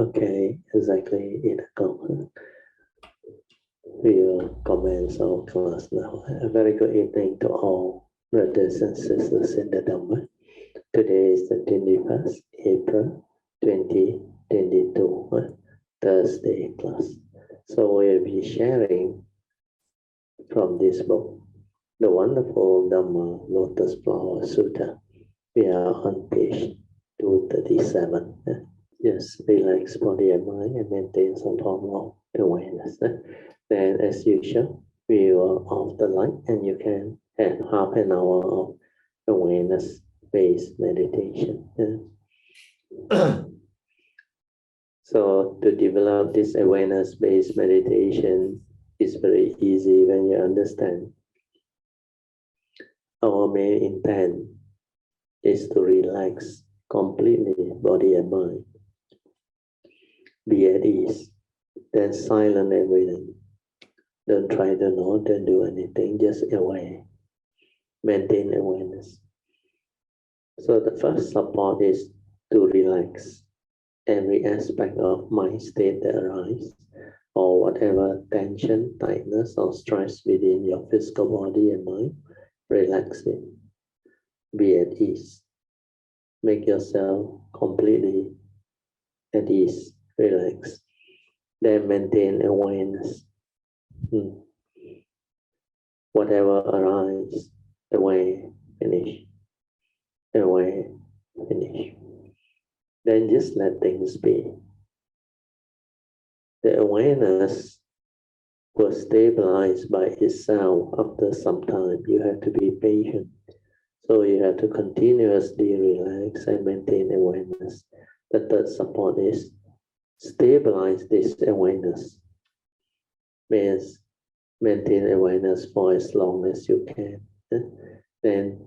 Okay, exactly 8 o'clock. We will commence our class now. A very good evening to all brothers and sisters in the Dharma. Today is the 21st April 2022, Thursday class. So we'll be sharing from this book, the wonderful Dharma Lotus Sutra. We are on page 237. Just relax body and mind and maintain some form of awareness. Then, as usual, we will off the light and you can have half an hour of awareness-based meditation. So, to develop this awareness-based meditation is very easy when you understand. Our main intent is to relax completely body and mind. Be at ease, then silent everything. Don't try to know, don't do anything, just aware. Maintain awareness. So the first support is to relax every aspect of mind state that arises, or whatever tension, tightness, or stress within your physical body and mind. Relax it. Be at ease. Make yourself completely at ease. Relax. Then maintain awareness. Whatever arises, aware, finish. Aware, finish. Then just let things be. The awareness will stabilize by itself after some time. You have to be patient. So you have to continuously relax and maintain awareness. The third support is stabilize this awareness. Means maintain awareness for as long as you can. Then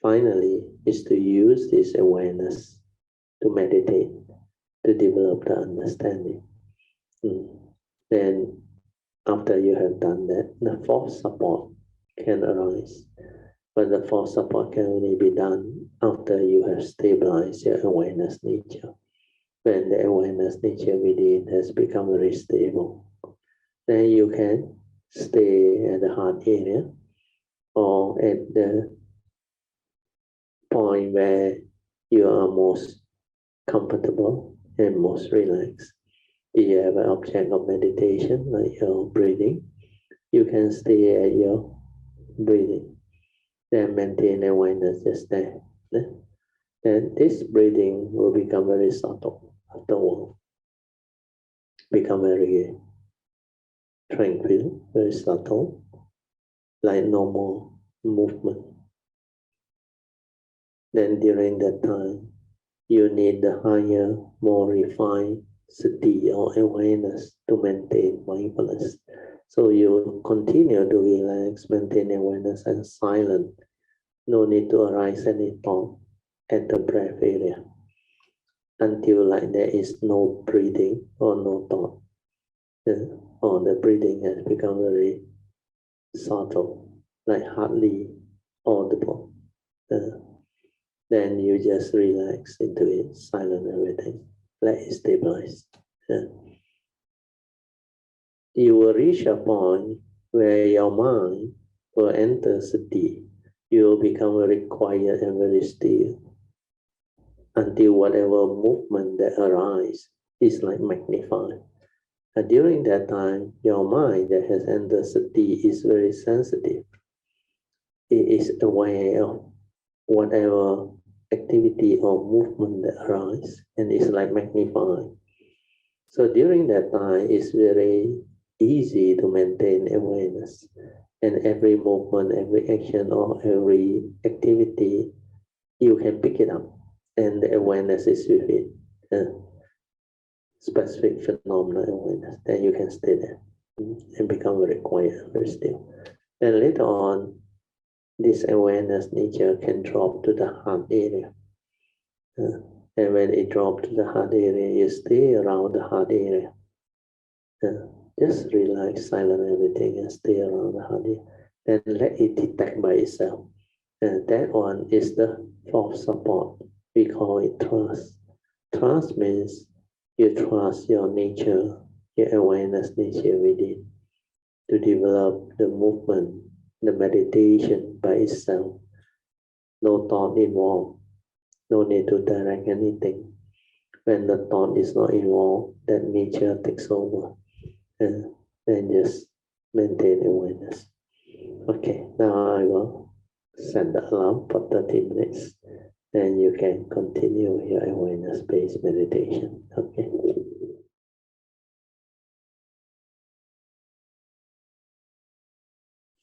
finally is to use this awareness to meditate, to develop the understanding. Then after you have done that, the fourth support can arise. But the fourth support can only be done after you have stabilized your awareness nature. When the awareness nature within has become very stable, then you can stay at the heart area or at the point where you are most comfortable and most relaxed. If you have an object of meditation like your breathing, you can stay at your breathing. Then maintain awareness just there. Then this breathing will become very subtle afterward. Become very tranquil, very subtle, like normal movement. Then during that time, you need the higher, more refined sati or awareness to maintain mindfulness. So you continue to relax, maintain awareness and silent. No need to arise any thought at the breath area until like there is no breathing or no thought. Or the breathing has become very subtle, like hardly audible. Then you just relax into it, silent everything, let it stabilize. You will reach a point where your mind will enter sati. You will become very quiet and very still until whatever movement that arises is like magnified. And during that time, your mind that has entered sati is very sensitive. It is aware of whatever activity or movement that arises and is like magnified. So during that time, it's very easy to maintain awareness. And every movement, every action, or every activity, you can pick it up. And the awareness is with it. Specific phenomena awareness. Then you can stay there and become very quiet, very still. Then later on, this awareness nature can drop to the heart area. And when it drops to the heart area, you stay around the heart area. Just relax, silent everything and stay around the heart area. And let it detect by itself. And that one is the fourth support. We call it trust. Trust means you trust your nature, your awareness nature within, to develop the movement, the meditation by itself. No thought involved, no need to direct anything. When the thought is not involved, that nature takes over, and then just maintain awareness. Okay, now I will set the alarm for 30 minutes. Then you can continue your awareness-based meditation. Okay.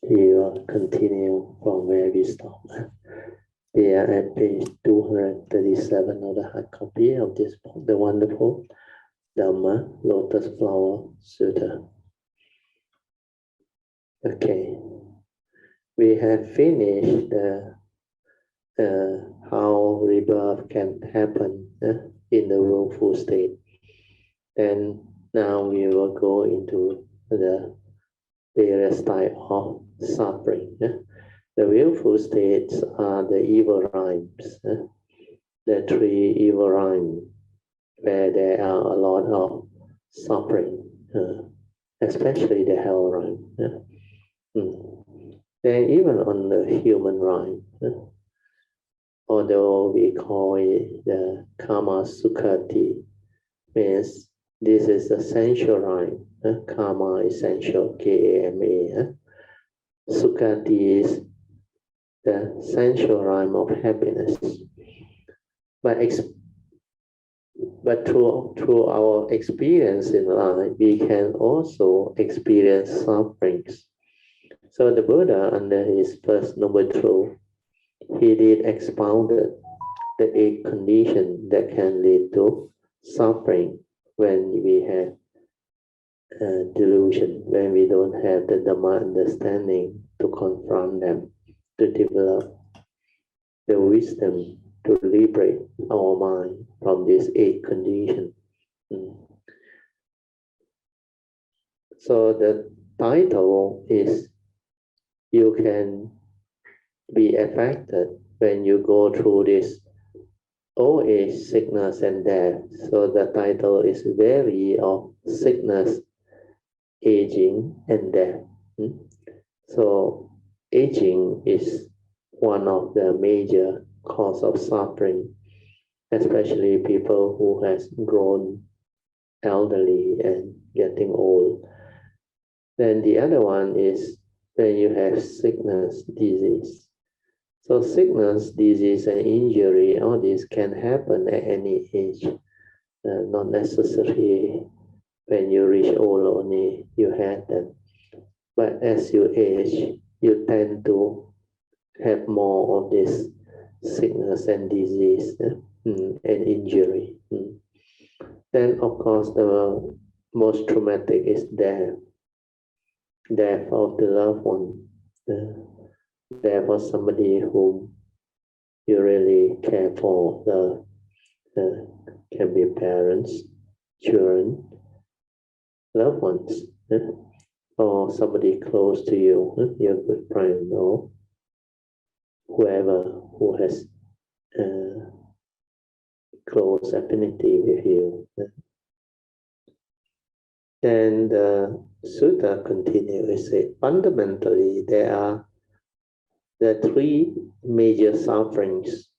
We will continue from where we stopped. We are at page 237 of the hard copy of this book, the wonderful Dharma Lotus Flower Sutra. Okay, we have finished the how rebirth can happen in the willful state. And now we will go into the various types of suffering. The willful states are the evil rhymes, the three evil rhymes, where there are a lot of suffering, especially the hell rhyme. Then even on the human rhyme, although we call it the Karma Sukhati, means this is the sensual rhyme. Karma is sensual, K-A-M-A. Sukhati is the sensual rhyme of happiness. But through our experience in life, we can also experience sufferings. So the Buddha, under his first Noble Truth, he did expound the 8 conditions that can lead to suffering when we have delusion, when we don't have the Dharma understanding to confront them, to develop the wisdom to liberate our mind from these 8 conditions. So the title is, you can be affected when you go through this old age, sickness and death. So the title is Vary of Sickness, Aging and Death. So aging is one of the major cause of suffering, especially people who has grown elderly and getting old. Then the other one is when you have sickness, disease. So sickness, disease, and injury, all these can happen at any age. Not necessarily when you reach old only you have them. But as you age, you tend to have more of this sickness and disease and injury. Then, of course, the most traumatic is death. Death of the loved one. Death of somebody whom you really care for. Can be parents, children, loved ones, or somebody close to you, your good friend, or whoever who has close affinity with you. And the sutta continues, say, fundamentally there are the 3 major sufferings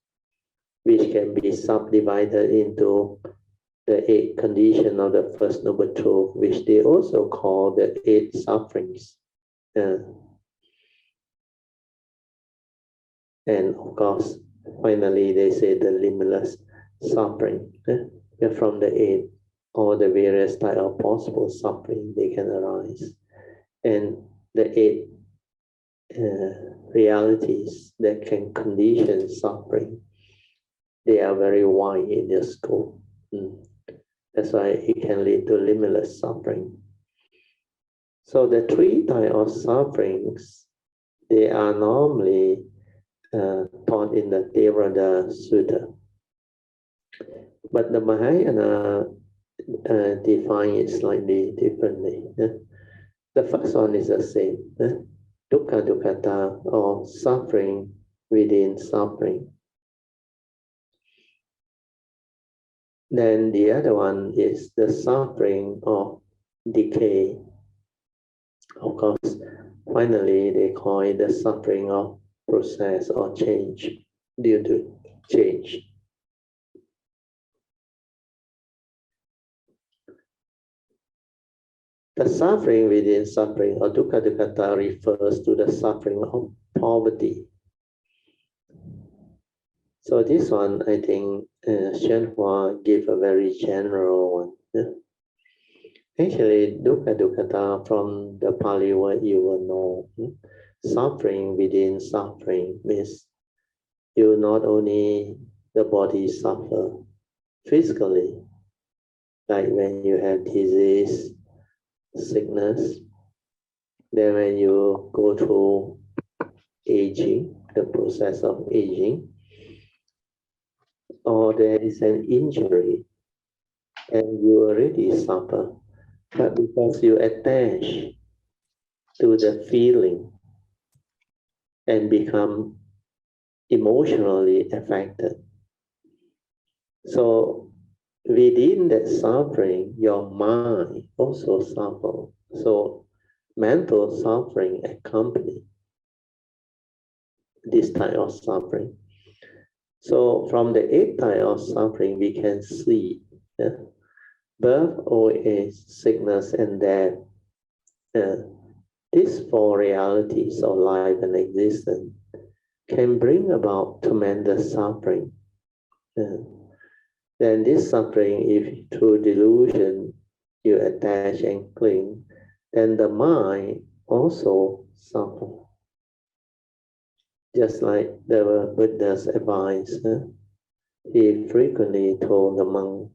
which can be subdivided into the 8 conditions of the First Noble Truth, which they also call the 8 sufferings. And of course, finally they say the limitless suffering. From the 8, all the various types of possible suffering they can arise. And the 8 realities that can condition suffering, they are very wide in their scope. That's why it can lead to limitless suffering. So the 3 types of sufferings, they are normally taught in the Theravada Sutta. But the Mahayana define it slightly differently. The first one is the same. Dukkha dukkata, or suffering within suffering. Then the other one is the suffering of decay. Of course, finally they call it the suffering of process or change, due to change. The suffering within suffering, or dukkha dukkata, refers to the suffering of poverty. So this one, I think, Hsuan gave a very general one. Yeah? Actually, dukkha dukkata, from the Pali word you will know, suffering within suffering means you not only the body suffer physically, like when you have disease, sickness, then when you go through aging, the process of aging, or there is an injury and you already suffer, but because you attach to the feeling and become emotionally affected. So within that suffering, your mind also suffers. So mental suffering accompanies this type of suffering. So from the 8 types of suffering, we can see birth, old age, sickness, and death. These 4 realities of life and existence can bring about tremendous suffering. Then this suffering, if through delusion you attach and cling, then the mind also suffers. Just like the Buddha's advice, he frequently told the monk,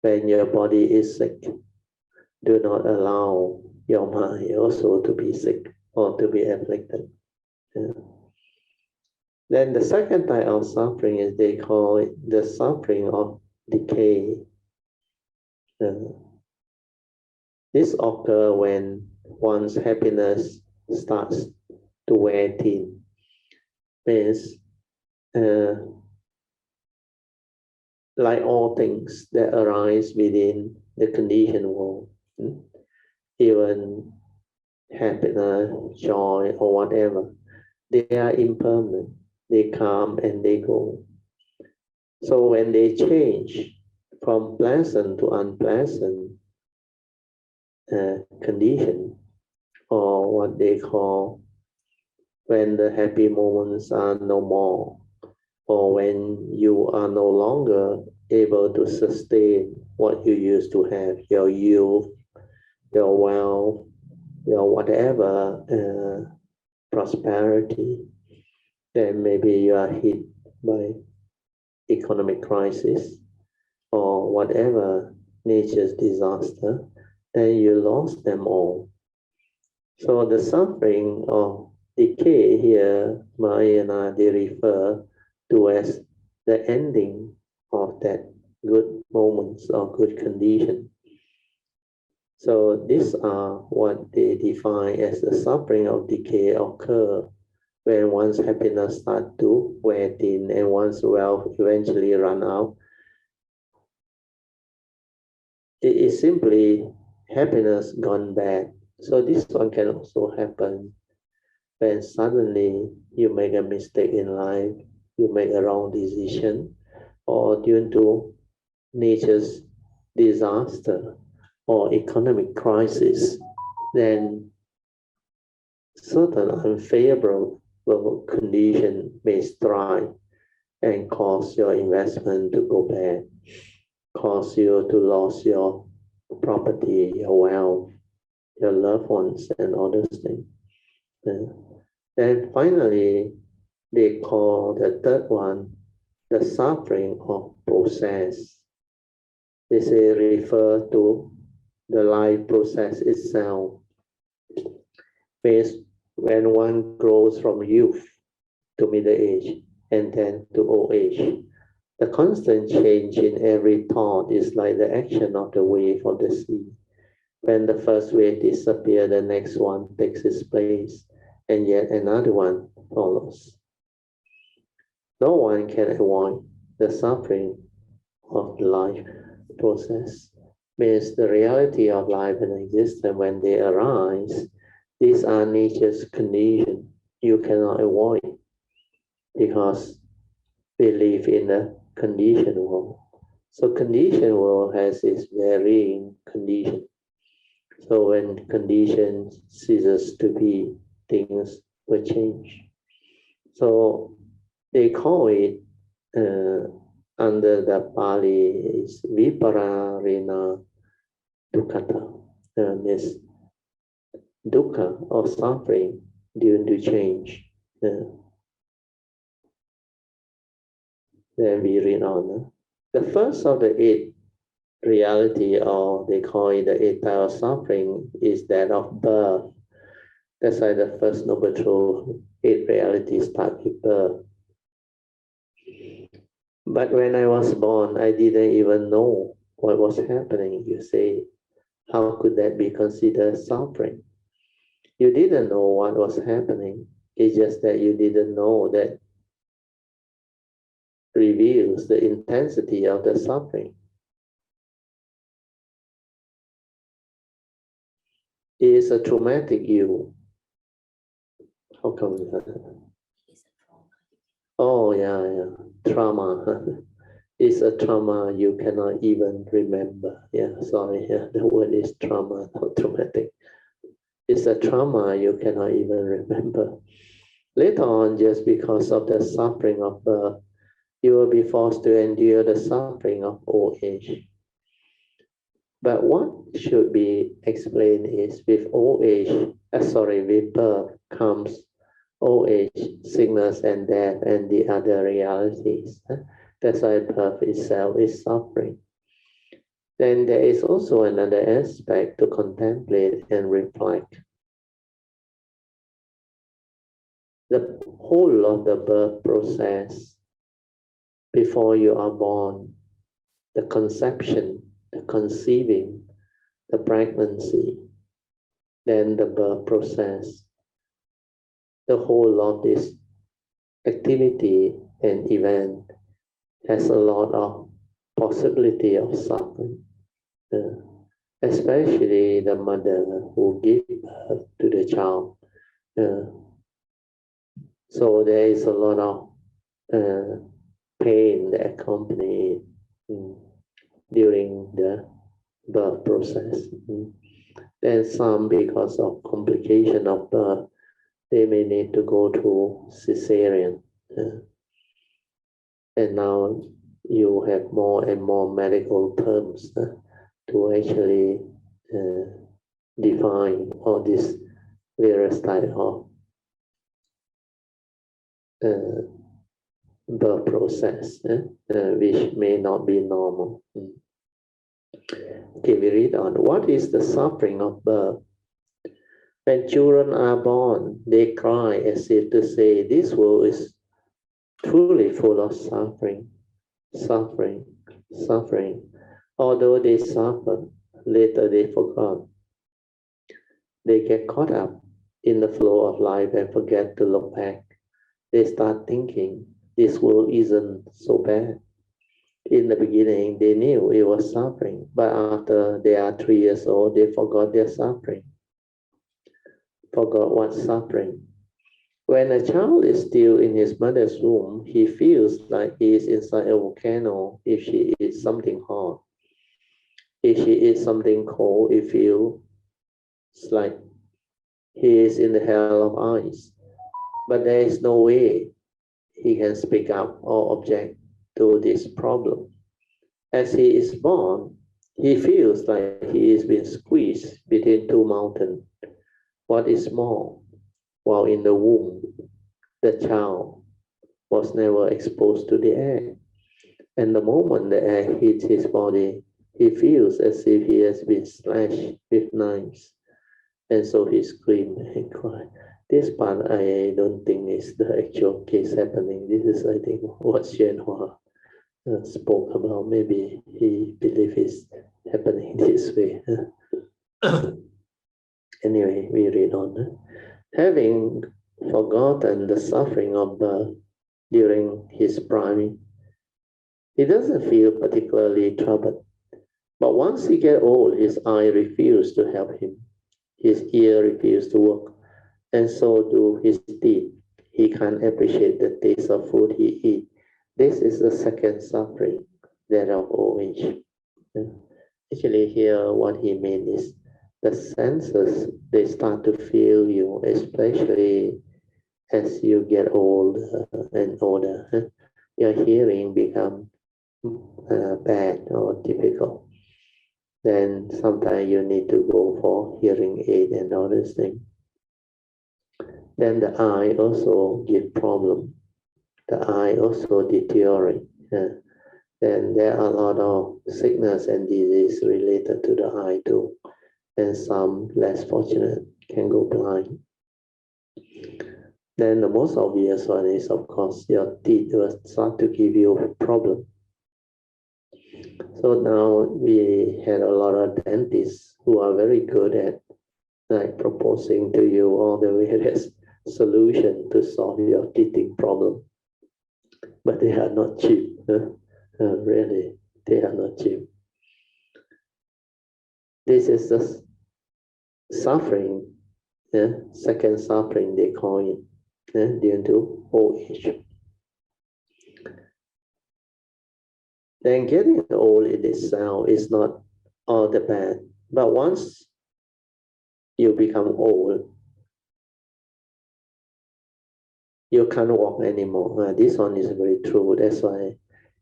when your body is sick, do not allow your mind also to be sick or to be afflicted. Then the second type of suffering is, they call it the suffering of decay. This occurs when one's happiness starts to wear thin. Means, like all things that arise within the conditioned world, even happiness, joy, or whatever, they are impermanent. They come and they go. So when they change from pleasant to unpleasant condition, or what they call, when the happy moments are no more, or when you are no longer able to sustain what you used to have, your youth, your wealth, your whatever prosperity, then maybe you are hit by economic crisis or whatever nature's disaster, then you lost them all. So the suffering of decay here, Mahayana, they refer to as the ending of that good moments or good condition. So these are what they define as the suffering of decay occur when one's happiness starts to wear thin and one's wealth eventually run out. It is simply happiness gone bad. So this one can also happen when suddenly you make a mistake in life, you make a wrong decision, or due to nature's disaster or economic crisis, then certain unfavorable condition may strike and cause your investment to go bad, cause you to lose your property, your wealth, your loved ones, and all those things. Then finally, they call the third one the suffering of process. They say refer to the life process itself. Means when one grows from youth to middle age and then to old age, the constant change in every thought is like the action of the wave of the sea. When the first wave disappears, the next one takes its place, and yet another one follows. No one can avoid the suffering of life process. Means the reality of life and existence when they arise, these are nature's conditions you cannot avoid because we live in a conditioned world. So conditioned world has its varying condition. So when condition ceases to be, things will change. So they call it under the Pali is vipararena dukkha, means dukkha or suffering due to change. Then we read on. The first of the 8 reality, or they call it the 8 type of suffering, is that of birth. That's why the first Noble Truth 8 realities start with birth. But when I was born, I didn't even know what was happening. You say, how could that be considered suffering? You didn't know what was happening. It's just that you didn't know that reveals the intensity of the suffering. It is a traumatic you. How come that? Oh, yeah. Trauma. It's a trauma you cannot even remember. Yeah, sorry. Yeah, the word is trauma, not traumatic. It's a trauma you cannot even remember. Later on, just because of the suffering of birth, you will be forced to endure the suffering of old age. But what should be explained is with old age, with birth comes old age, sickness and death and the other realities. That's why birth itself is suffering. Then there is also another aspect to contemplate and reflect. The whole of the birth process before you are born, the conception, the conceiving, the pregnancy, then the birth process, the whole of this activity and event has a lot of possibility of suffering, especially the mother who gives birth to the child. So there is a lot of pain that accompany during the birth process. Then some, because of complication of birth, they may need to go to cesarean. And now you have more and more medical terms to actually define all this various type of birth process, which may not be normal. Okay, we read on. What is the suffering of birth? When children are born, they cry as if to say, this world is truly full of suffering, suffering, suffering. Although they suffer, later they forgot. They get caught up in the flow of life and forget to look back. They start thinking, this world isn't so bad. In the beginning, they knew it was suffering, but after they are 3 years old, they forgot their suffering. Forgot what's suffering. When a child is still in his mother's womb, he feels like he is inside a volcano if she eats something hot. If she eats something cold, he feels like he is in the hell of ice. But there is no way he can speak up or object to this problem. As he is born, he feels like he is being squeezed between 2 mountains. What is more, while in the womb, the child was never exposed to the air. And the moment the air hits his body, he feels as if he has been slashed with knives. And so he screamed and cried. This part I don't think is the actual case happening. This is, I think, what Hsuan spoke about. Maybe he believes it's happening this way. Anyway, we read on. Having forgotten the suffering of birth during his prime, He doesn't feel particularly troubled. But once he gets old, his eye refuses to help him. His ear refuses to work, and so do his teeth. He can't appreciate the taste of food he eats. This is the second suffering, that of old age. Actually, here what he means is the senses, they start to feel you, especially as you get older and older. Your hearing becomes bad or difficult. Then sometimes you need to go for hearing aid and all these things. Then the eye also gives problem. The eye also deteriorates. Then there are a lot of sickness and disease related to the eye too. And some less fortunate can go blind. Then the most obvious one is, of course, your teeth will start to give you a problem. So now we had a lot of dentists who are very good at proposing to you all the various solutions to solve your teething problem. But they are not cheap. Really, they are not cheap. This is the suffering, second suffering they call it, due to old age. Then getting old in itself is not all that bad. But once you become old, you can't walk anymore. This one is very true. That's why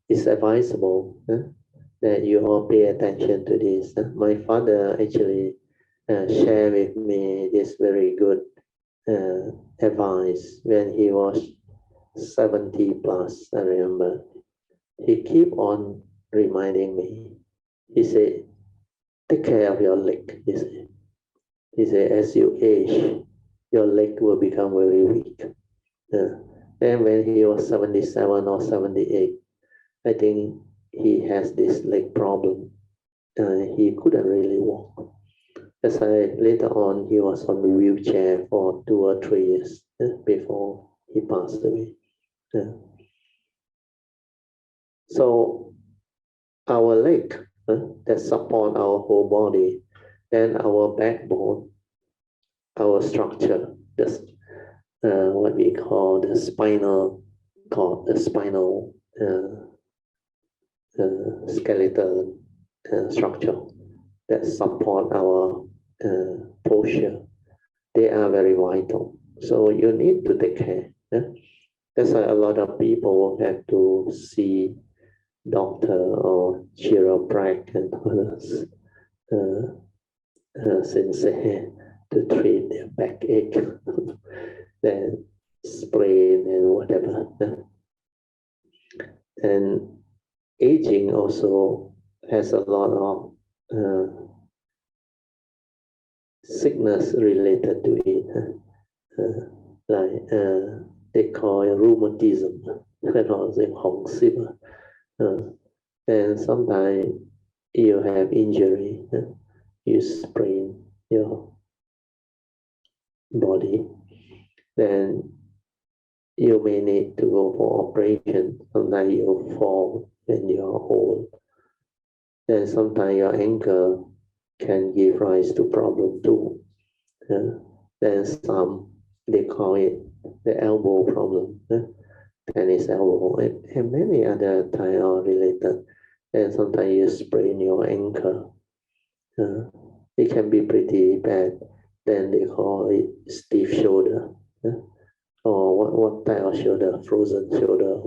it's advisable that you all pay attention to this. My father actually shared with me this very good advice when he was 70 plus, I remember. He keep on reminding me. He said, take care of your leg, he said. He said, as you age, your leg will become very weak. Then when he was 77 or 78, I think he has this leg problem. He couldn't really walk. As later on, he was on the wheelchair for 2 or 3 years before he passed away. So our leg that support our whole body, then our backbone, our structure, this what we call the spinal cord, the spinal skeletal structure that support our posture, they are very vital. So you need to take care. That's why a lot of people have to see doctor or chiropractor and others sensei to treat their backache, then sprain and whatever. And aging also has a lot of sickness related to it, like they call it rheumatism, and sometimes you have injury, you sprain your body, then you may need to go for operation. Sometimes you fall when you're old. Then sometimes your ankle can give rise to problem too. Then some, they call it the elbow problem, tennis elbow, and many other types are related. And sometimes you sprain your ankle. It can be pretty bad. Then they call it stiff shoulder. Or what type of shoulder? Frozen shoulder.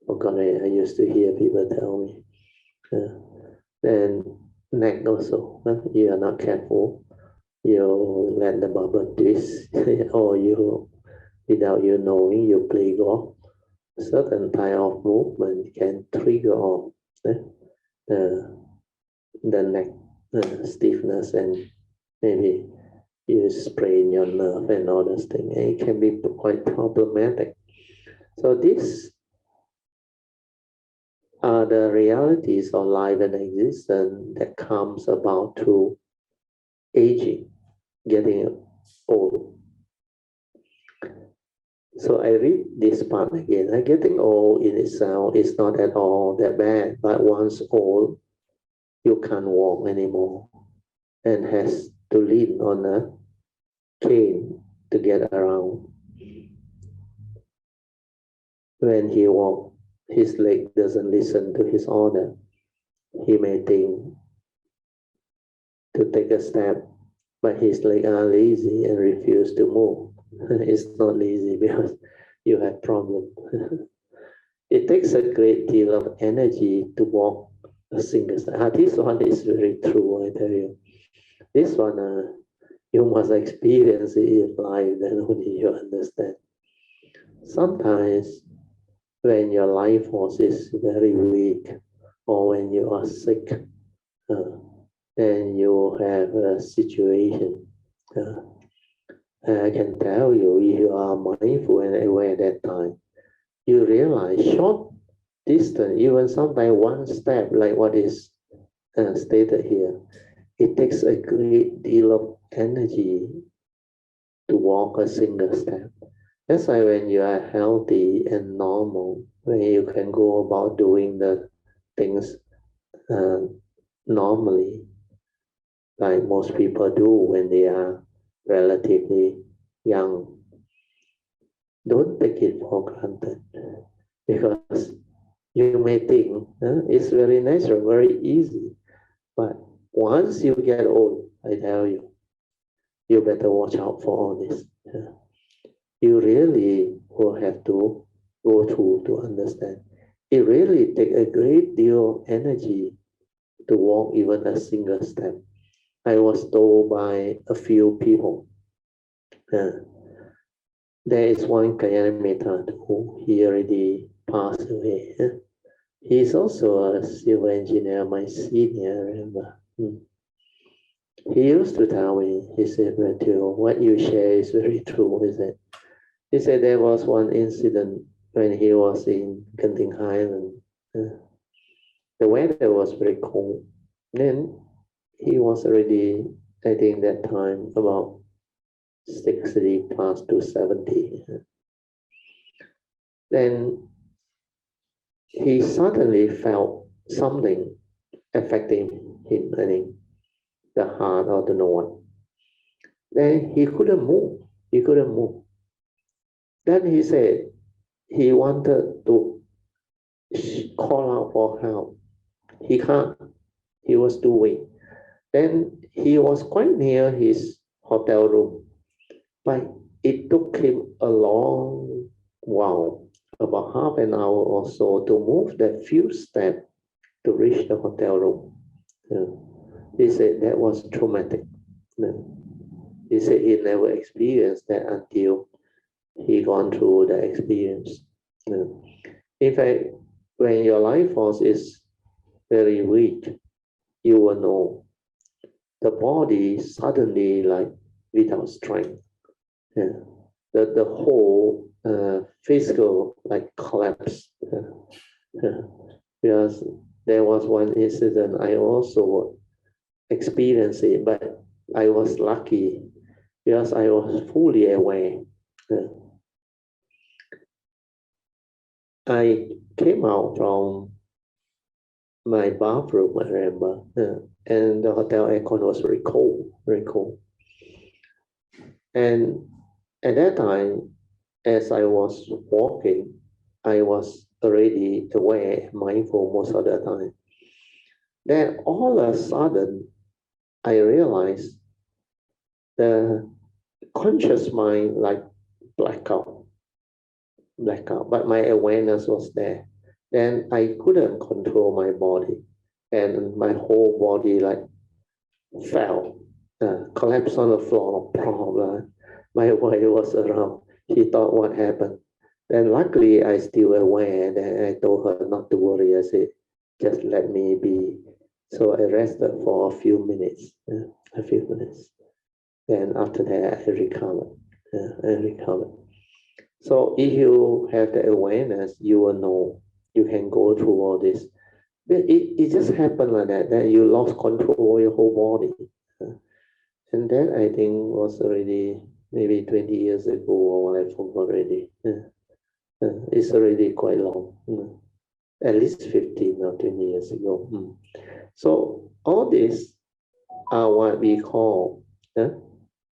Forgot it. I used to hear people tell me. Then neck also. You are not careful. You let the bubble twist, or you, without you knowing, you play golf. Certain type of movement can trigger off the neck stiffness, and maybe you sprain your nerve and all those things. It can be quite problematic. So these are the realities of life and existence that comes about through aging, getting old. So I read this part again. Getting old in itself is not at all that bad, but once old, you can't walk anymore and has to lean on a cane to get around. When he walks, his leg doesn't listen to his order. He may think to take a step, but his legs are lazy and refuse to move. It's not lazy because you have problem. It takes a great deal of energy to walk a single step. This one is very true, I tell you. This one, you must experience it in life, then only you understand. Sometimes when your life force is very weak, or when you are sick, then you have a situation. I can tell you, if you are mindful and aware at that time, you realize short distance, even sometimes one step, like what is stated here, it takes a great deal of energy to walk a single step. That's why when you are healthy and normal, when you can go about doing the things normally, like most people do when they are relatively young, don't take it for granted, because you may think it's very natural, very easy, but once you get old, I tell you, you better watch out for all this. You really will have to go through to understand. It really takes a great deal of energy to walk even a single step. I was told by a few people. There is one Kayanamita who he already passed away. He's also a civil engineer, my senior, remember. He used to tell me, he said, Matthew, what you share is very true, is it? He said there was one incident when he was in Genting Highland. The weather was very cold. Then he was already, I think that time, about 60 plus to 70. Then he suddenly felt something affecting him, I think, the heart or the what. Then he couldn't move. He couldn't move. Then he said he wanted to call out for help. He can't. He was too weak. Then he was quite near his hotel room, but it took him a long while, about half an hour or so, to move that few steps to reach the hotel room. He said that was traumatic. He said he never experienced that until he gone through the experience. In fact, when your life force is very weak, you will know the body suddenly like without strength. The whole physical like collapse. Because there was one incident I also experienced it, but I was lucky because I was fully aware. I came out from my bathroom, I remember, and the hotel aircon was very cold, very cold. And at that time, as I was walking, I was already aware, mindful most of the time. Then all of a sudden, I realized the conscious mind like blackout, but my awareness was there. Then I couldn't control my body, and my whole body like fell, collapsed on the floor. My wife was around. She thought what happened. Then luckily I still aware. Then I told her not to worry. I said, just let me be. So I rested for a few minutes. Then after that I recovered. So if you have the awareness, you will know you can go through all this. But it just happened like that you lost control of your whole body. And that I think was already maybe 20 years ago, or I forgot already. It's already quite long. At least 15 or 20 years ago. So all these are what we call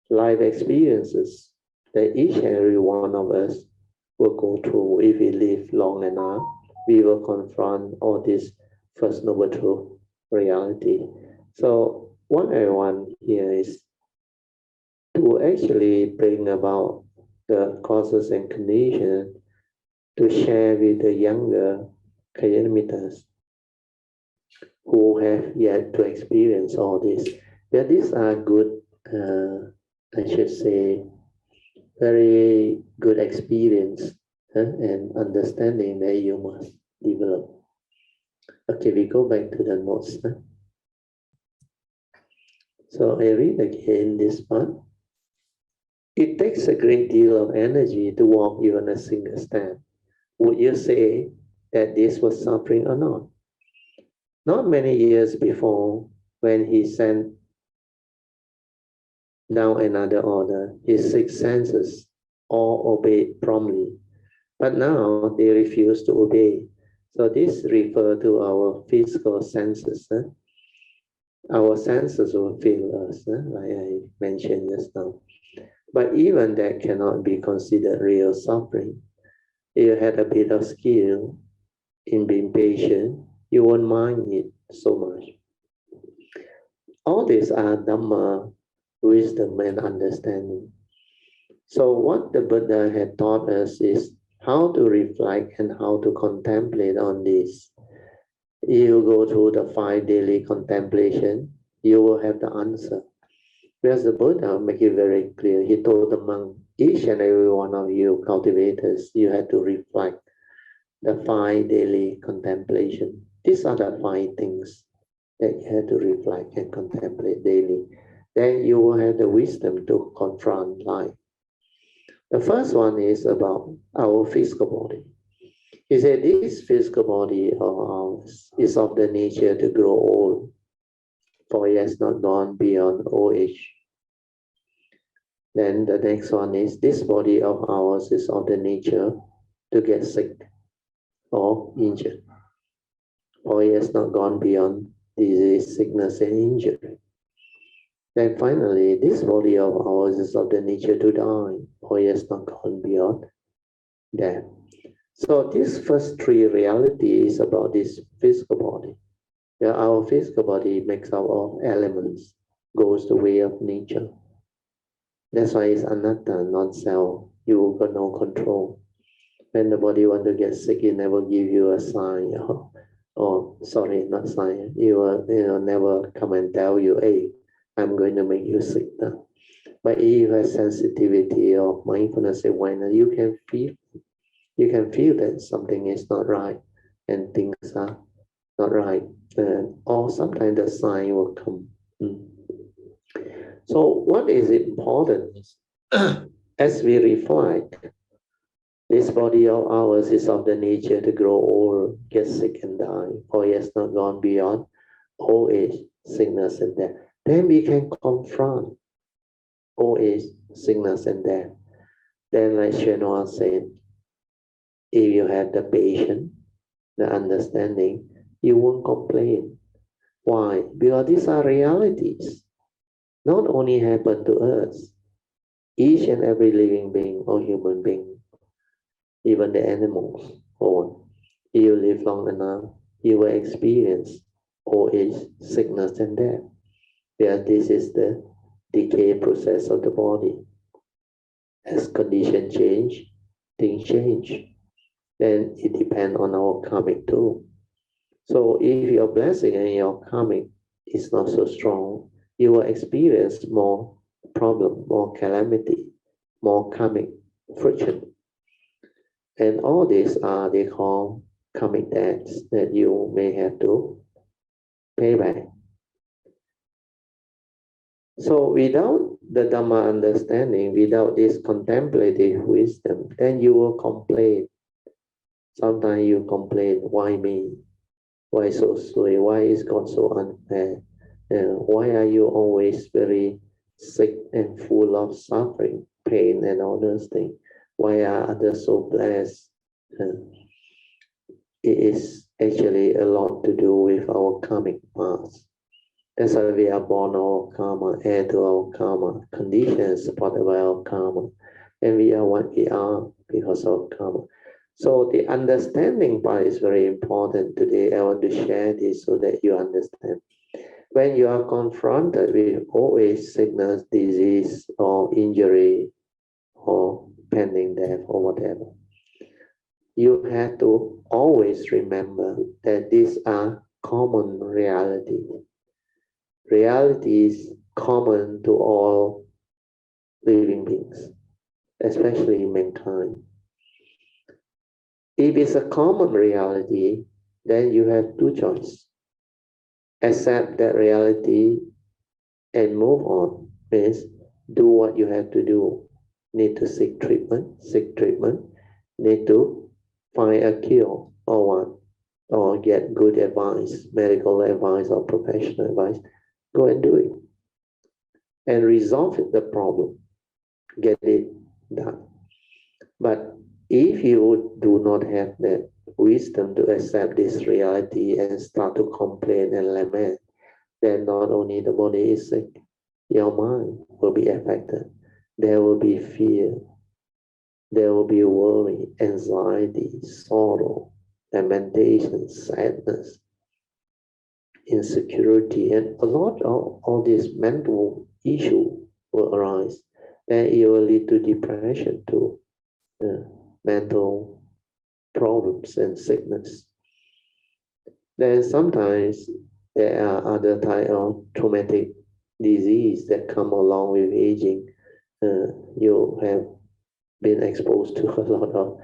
life experiences that each and every one of us will go through. If we live long enough, we will confront all this First Noble Truth reality. So what I want here is to actually bring about the causes and conditions to share with the younger Kayamitas who have yet to experience all this. But these are good, I should say, very good experience and understanding that you must develop. Okay, we go back to the notes. So I read again this part. It takes a great deal of energy to walk even a single step. Would you say that this was suffering or not? Not many years before, when he sent down another order, his six senses all obeyed promptly. But now they refuse to obey. So this refers to our physical senses. Our senses will feel us, like I mentioned just now. But even that cannot be considered real suffering. If you had a bit of skill in being patient, you won't mind it so much. All these are Dharma, wisdom and understanding. So what the Buddha had taught us is how to reflect and how to contemplate on this. You go through the 5 daily contemplation, you will have the answer. Because the Buddha make it very clear. He told the monk, each and every one of you cultivators, you have to reflect the 5 daily contemplation. These are the 5 things that you have to reflect and contemplate daily. Then you will have the wisdom to confront life. The first one is about our physical body. He said this physical body of ours is of the nature to grow old, for it has not gone beyond old age. Then the next one is this body of ours is of the nature to get sick or injured, for it has not gone beyond disease, sickness, and injury. Then finally, this body of ours is of the nature to die, for it has not gone beyond death. So these first 3 realities about this physical body. Yeah, our physical body makes up of elements, goes the way of nature. That's why it's anatta, non-self. You got no control. When the body want to get sick, it never give you a sign. Or sorry, not sign. It will never come and tell you, hey, I'm going to make you sick now. But if you have sensitivity or mindfulness awareness, you can feel that something is not right and things are not right. Or sometimes the sign will come. So what is important is, as we reflect, this body of ours is of the nature to grow old, get sick and die, for it has not gone beyond old age, sickness and death. Then we can confront old age, sickness and death. Then like Hsuan said, if you have the patience, the understanding, you won't complain. Why? Because these are realities. Not only happen to us, each and every living being or human being, even the animals, or you live long enough, you will experience old age, sickness and death. Because this is the decay process of the body. As conditions change, things change. Then it depends on our karmic too. So if your blessing and your karmic is not so strong, you will experience more problem, more calamity, more karmic friction. And all these are, they call karmic debts that you may have to pay back. So without the Dhamma understanding, without this contemplative wisdom, then you will complain. Sometimes you complain, why me? Why so sweet? Why is God so unfair? Why are you always very sick and full of suffering? pain and all those things. Why are others so blessed? It is actually a lot to do with our karmic past. That's why we are born our karma, heir to our karma, conditions supported by our karma. And we are what we are because of karma. So the understanding part is very important. Today I want to share this so that you understand. When you are confronted with always sickness, disease, or injury, or pending death, or whatever, you have to always remember that these are common realities. Realities common to all living beings, especially mankind. If it's a common reality, then you have two choices. Accept that reality and move on. Means do what you have to do. Need to seek treatment, need to find a cure or what, or get good advice, medical advice or professional advice. Go and do it. And resolve the problem. Get it done. But if you do not have that wisdom to accept this reality and start to complain and lament, then not only the body is sick, your mind will be affected. There will be fear. There will be worry, anxiety, sorrow, lamentation, sadness, insecurity, and a lot of all these mental issues will arise. Then it will lead to depression too. Mental problems and sickness. Then sometimes there are other type of traumatic disease that come along with aging. You have been exposed to a lot of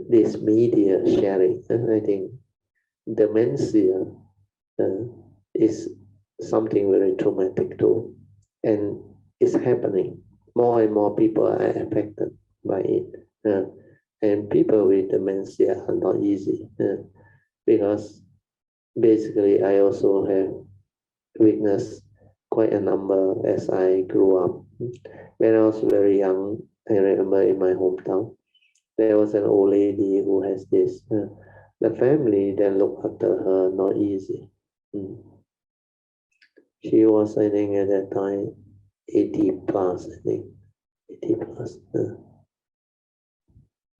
this media sharing. And I think dementia is something very traumatic too. And it's happening. More and more people are affected by it. And people with dementia are not easy because basically I also have witnessed quite a number as I grew up. When I was very young, I remember in my hometown, there was an old lady who has this. The family then looked after her, not easy. She was, I think, at that time, 80 plus, I think, 80 plus.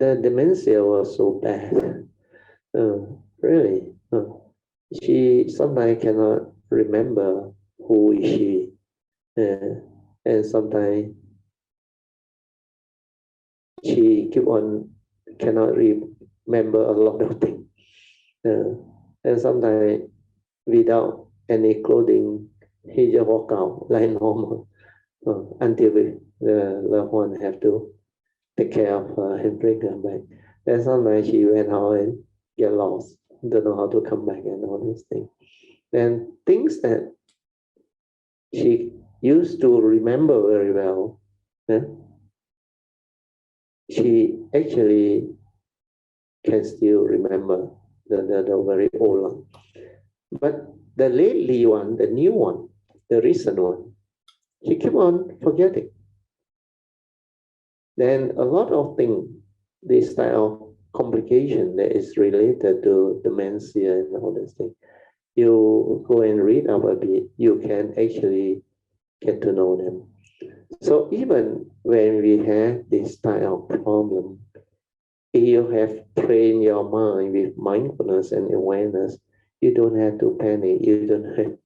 The dementia was so bad. Really. She sometimes cannot remember who is she. And sometimes she keep on cannot remember a lot of things. And sometimes without any clothing, he just walk out like normal until the loved one have to take care of her and bring her back. Then sometimes she went out and get lost, don't know how to come back and all these things. Then things that she used to remember very well, she actually can still remember the very old one. But the lately one, the new one, the recent one, she keep on forgetting. Then a lot of things, this type of complication that is related to dementia and all these things, you go and read up a bit, you can actually get to know them. So even when we have this type of problem, if you have trained your mind with mindfulness and awareness, you don't have to panic, you don't have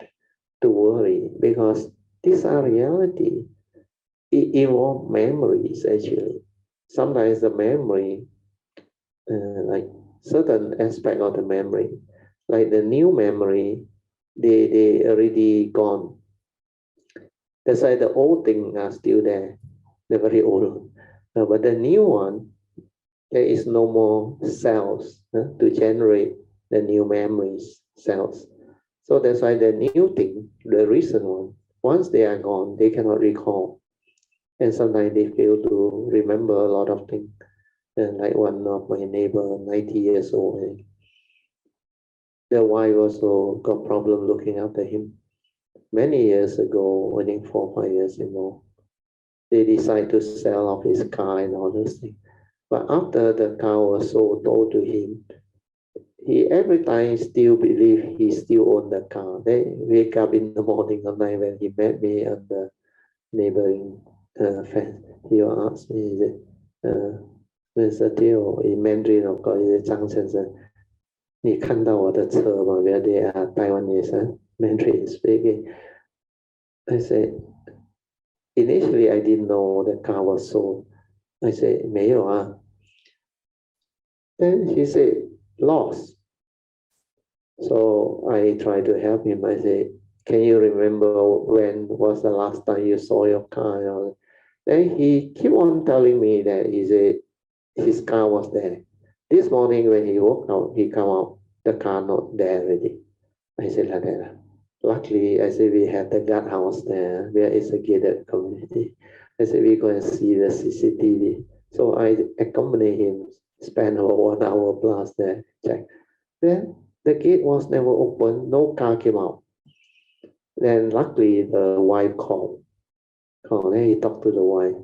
to worry, because these are reality. It involves memories actually. Sometimes the memory, like certain aspect of the memory, like the new memory, they already gone. That's why the old things are still there, the very old. But the new one, there is no more cells to generate the new memories cells. So that's why the new thing, the recent one, once they are gone, they cannot recall. And sometimes they fail to remember a lot of things. And like one of my neighbor, 90 years old, the wife also got problem looking after him. Many years ago, I think 4 or 5 years ago, they decide to sell off his car and all those things. But after the car was sold to him, he every time still believe he still owned the car. They wake up in the morning or night when he met me on the neighboring fence. He will ask me, Mr. Teo, in Mandarin of course, 张先生，你看到我的车吗？ Where they are Taiwanese, Mandarin speaking. I said, initially I didn't know the car was sold. I said, 没有啊。Then he said, lost. So I tried to help him. I said, can you remember when was the last time you saw your car? Then he keep on telling me that his car was there. This morning when he woke up, he come out, the car not there already. I said like that. Luckily, I said we have the guard house there, where it's a gated community. I said we go and see the CCTV. So I accompany him, spend over 1 hour plus there, check. Then the gate was never open, no car came out. Then luckily the wife called. Then he talked to the wife.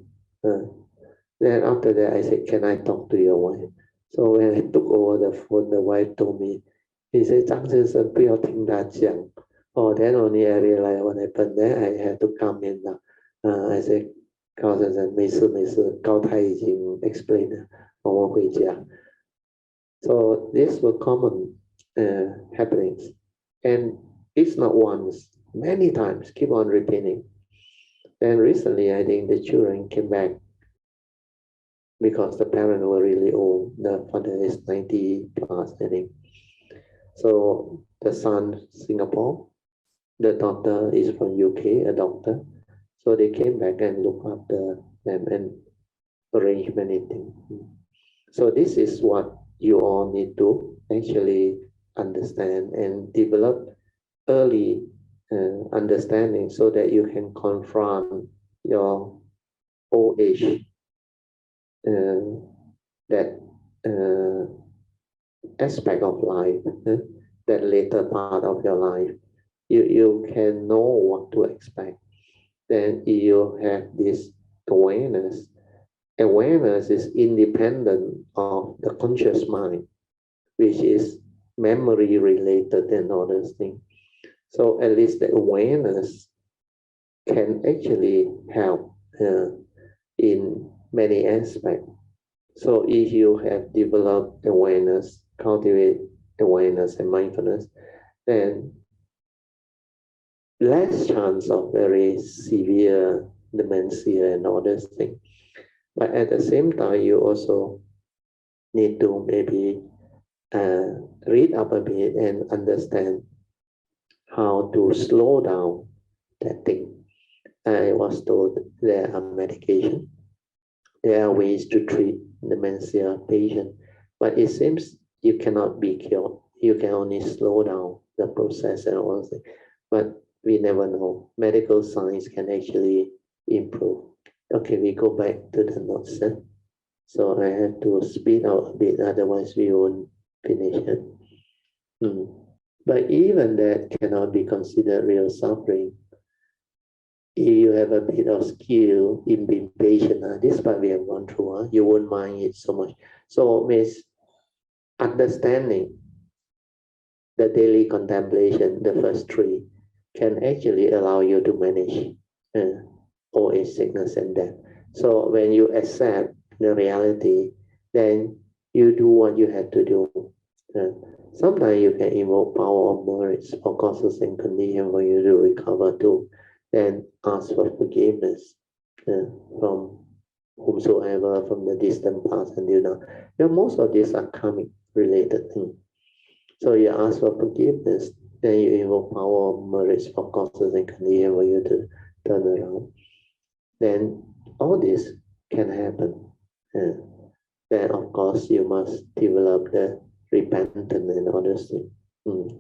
Then after that I said, can I talk to your wife? So when I took over the phone, the wife told me, he said, 张先生不要听他讲。Then only I realized what happened. Then I had to come in now. I said, 高先生没事没事，高太已经 explain 了，我们回家。So these were common happenings, and it's not once, many times, keep on repeating. Then recently, I think the children came back because the parents were really old. The father is 90 plus, I think. So the son, Singapore, the daughter is from UK, a doctor. So they came back and looked after them and arranged many things. So this is what you all need to actually understand and develop early understanding so that you can confront your old age, that aspect of life, that later part of your life. You can know what to expect. Then you have this awareness. Awareness is independent of the conscious mind, which is memory related and all those things. So at least the awareness can actually help in many aspects. So if you have developed awareness, cultivate awareness and mindfulness, then less chance of very severe dementia and all those things. But at the same time, you also need to maybe read up a bit and understand how to slow down that thing. I was told there are medication, there are ways to treat dementia patient, but it seems you cannot be cured. You can only slow down the process and all that. But we never know. Medical science can actually improve. Okay, we go back to the notes. So I have to speed out a bit, otherwise we won't finish it. But even that cannot be considered real suffering. If you have a bit of skill in being patient, this part we have gone through, you won't mind it so much. So means understanding the daily contemplation, the first three, can actually allow you to manage old age, sickness, and death. So when you accept the reality, then you do what you have to do. Sometimes you can invoke power of merits for causes and conditions for you to recover too. Then ask for forgiveness from whomsoever, from the distant past until now. Most of these are karmic related things. So you ask for forgiveness, then you invoke power of merits for causes and conditions for you to turn around. Then all this can happen. Then of course you must develop the repentance and all those things,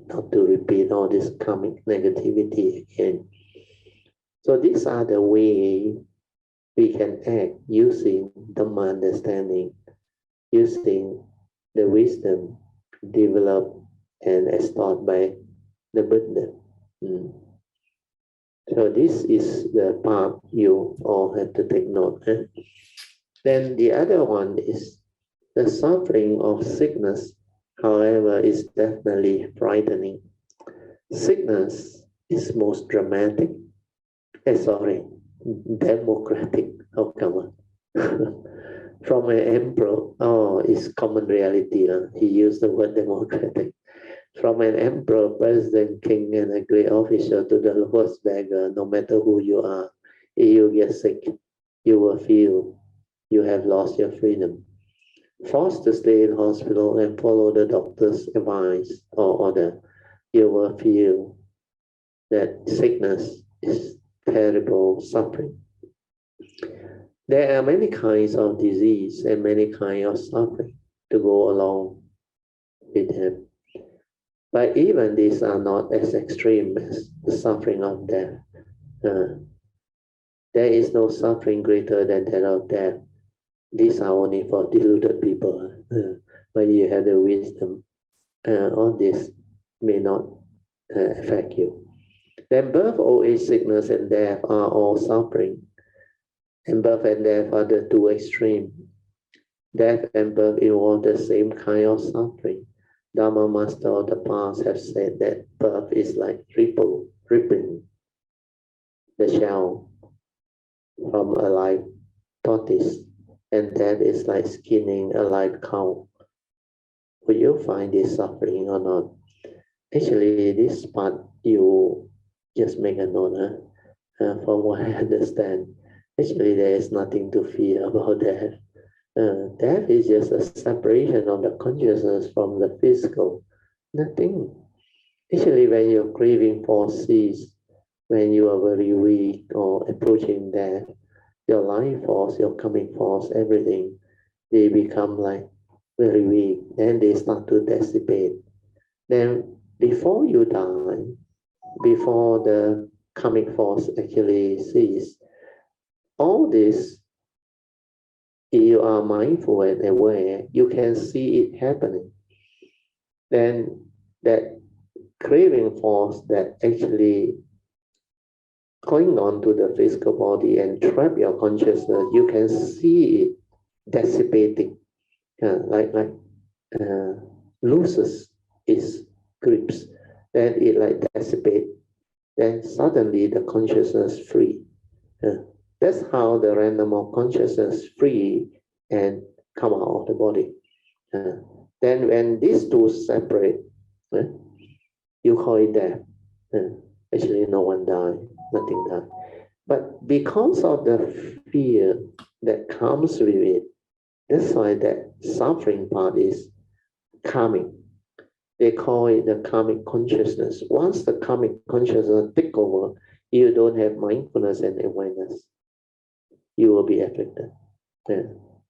not to repeat all this karmic negativity again. So these are the way we can act using Dharma understanding, using the wisdom developed and as taught by the Buddha. So this is the part you all have to take note. Then the other one is the suffering of sickness, however, is definitely frightening. Sickness is most dramatic. Democratic outcome. From an emperor, it's common reality. He used the word democratic. From an emperor, president, king, and a great officer to the lowest beggar, no matter who you are, if you get sick, you will feel you have lost your freedom. Forced to stay in hospital and follow the doctor's advice or order, you will feel that sickness is terrible suffering. There are many kinds of disease and many kinds of suffering to go along with them. But even these are not as extreme as the suffering of death. There is no suffering greater than that of death. These are only for deluded people. But you have the wisdom. All this may not affect you. Then birth, old age, sickness, and death are all suffering. And birth and death are the two extremes. Death and birth involve the same kind of suffering. Dharma master of the past have said that birth is like ripping the shell from a live tortoise, and death is like skinning a live cow. Will you find this suffering or not? Actually, this part you just make a note. From what I understand, actually there is nothing to fear about death. Death is just a separation of the consciousness from the physical. Nothing. Actually, when your craving force ceases, when you are very weak or approaching death, your life force, your karmic force, everything, they become like very weak. Then they start to dissipate. Then before you die, before the karmic force actually ceases, all this, if you are mindful and aware, you can see it happening. Then that craving force that actually cling on to the physical body and trap your consciousness, you can see it dissipating, loses its grips. Then it like dissipates. Then suddenly the consciousness free. That's how the random of consciousness free and come out of the body. Then when these two separate, you call it death. Actually, no one died, nothing died. But because of the fear that comes with it, that's why that suffering part is karmic. They call it the karmic consciousness. Once the karmic consciousness take over, you don't have mindfulness and awareness. You will be afflicted.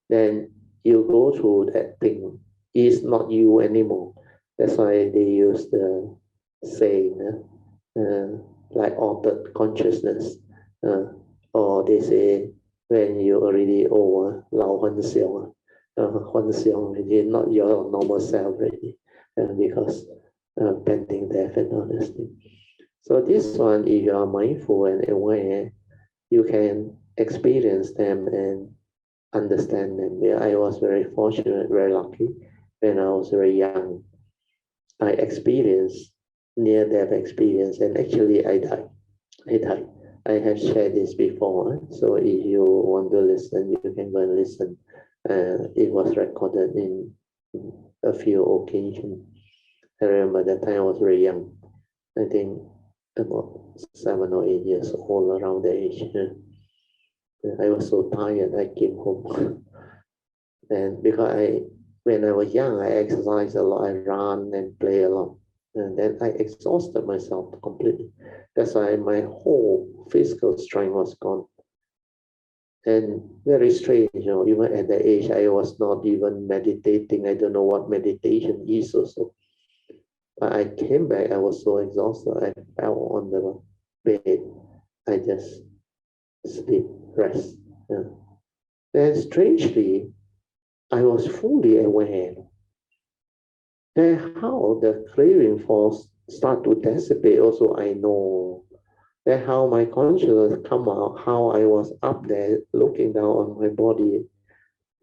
Then you go through that thing. It's not you anymore. That's why they use the saying, like altered consciousness. Or they say, when you already over, 老幻想, 幻想 is not your normal self already, because pending death and all this thing. So this one, if you are mindful and aware, you can experience them and understand them. Yeah, I was very fortunate, very lucky. When I was very young, I experienced near-death experience, and actually I died. I have shared this before, so if you want to listen, you can go and listen. It was recorded in a few occasions. I remember that time I was very young. I think about 7 or 8 years old, around the age. I was so tired, I came home. And because when I was young, I exercised a lot, I ran and play a lot. And then I exhausted myself completely. That's why my whole physical strength was gone. And very strange, even at that age, I was not even meditating. I don't know what meditation is also. But I came back, I was so exhausted, I fell on the bed. I just sleep, rest. Then strangely, I was fully aware. Then how the craving force start to dissipate also, I know. Then how my consciousness come out, how I was up there looking down on my body.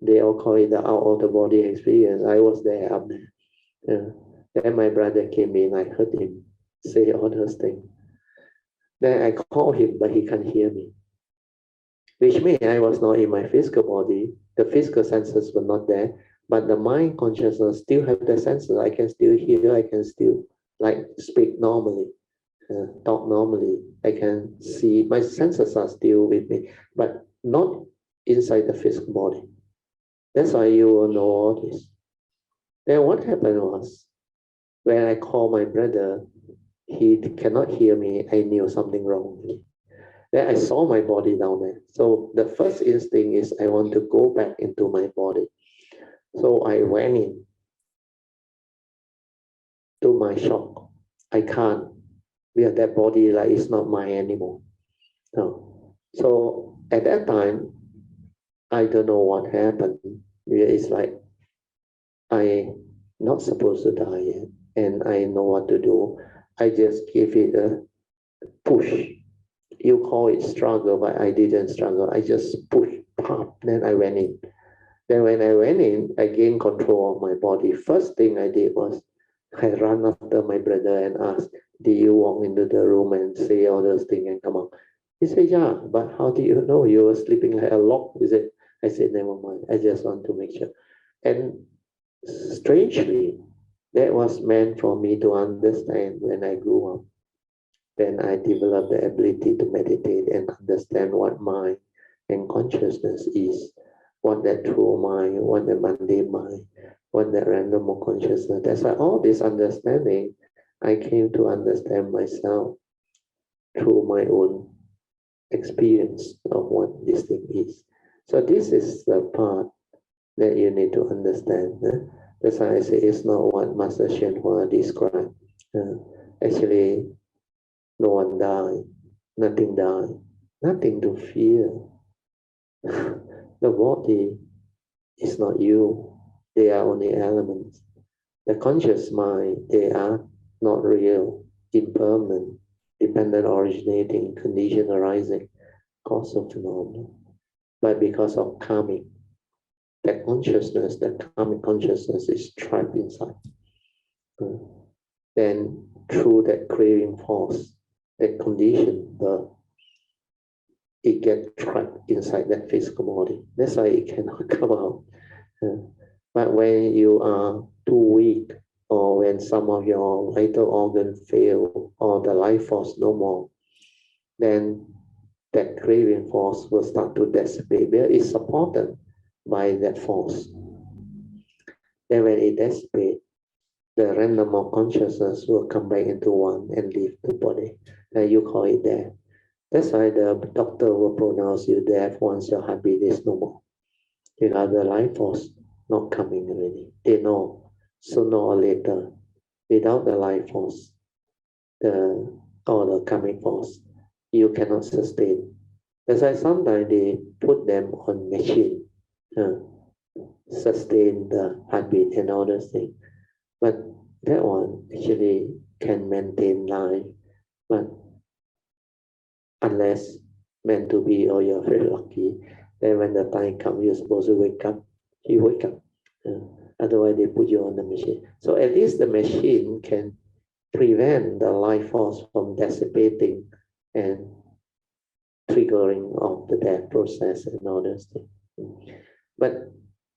They all call it the out of the body experience. I was there up there. Then my brother came in, I heard him say all those things. Then I called him, but he can't hear me. Which means I was not in my physical body. The physical senses were not there, but the mind consciousness still have the senses. I can still hear, I can still like speak normally, talk normally. I can see, my senses are still with me, but not inside the physical body. That's why you will know all this. Then what happened was, when I called my brother, he cannot hear me. I knew something wrong. Then I saw my body down there. So the first instinct is I want to go back into my body. So I went in. To my shock, I can't. Because that body like it's not mine anymore. No. So at that time, I don't know what happened. It's like I'm not supposed to die yet, and I know what to do. I just give it a push. You call it struggle, but I didn't struggle. I just pushed, pop, then I went in. Then when I went in, I gained control of my body. First thing I did was I ran after my brother and asked, did you walk into the room and say all those things and come out? He said, yeah, but how do you know you were sleeping like a log? He said, I said, never mind. I just want to make sure. And strangely, that was meant for me to understand when I grew up. Then I developed the ability to meditate and understand what mind and consciousness is, what that true mind, what the mundane mind, what the random consciousness. That's why all this understanding, I came to understand myself through my own experience of what this thing is. So this is the part that you need to understand. That's why I say it's not what Master Hsuan described. Actually, no one died, nothing died, nothing to fear. The body is not you, they are only elements. The conscious mind, they are not real, impermanent, dependent, originating, condition arising, cause of phenomena. But because of karmic, that consciousness, that karmic consciousness is trapped inside. Then through that craving force, that condition, it gets trapped inside that physical body. That's why it cannot come out. But when you are too weak, or when some of your vital organs fail, or the life force no more, then that craving force will start to dissipate. It's supported by that force. Then when it dissipates, the random of consciousness will come back into one and leave the body. And you call it death. That's why the doctor will pronounce you deaf once your heartbeat is no more. Because the life force not coming already. They know sooner or later, without the life force, or the karmic force, you cannot sustain. That's why sometimes they put them on machine, sustain the heartbeat and all those things. But that one actually can maintain life, but unless meant to be or you're very lucky, then when the time comes, you're supposed to wake up, you wake up. Otherwise, they put you on the machine. So at least the machine can prevent the life force from dissipating and triggering of the death process and all those things. But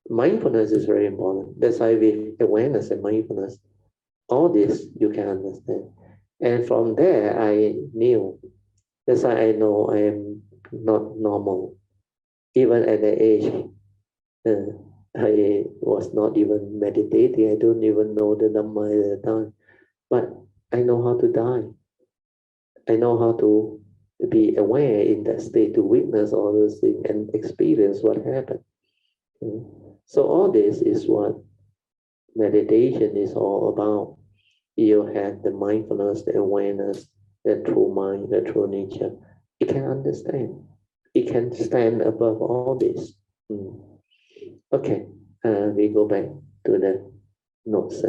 mindfulness is very important. That's why with awareness and mindfulness, all this you can understand. And from there, I knew. That's why I know I am not normal. Even at the age, I was not even meditating. I don't even know the Dharma at the time. But I know how to die. I know how to be aware in that state, to witness all those things and experience what happened. So all this is what meditation is all about. You have the mindfulness, the awareness, the true mind, the true nature. It can understand. It can stand above all this. Okay, we go back to the notes.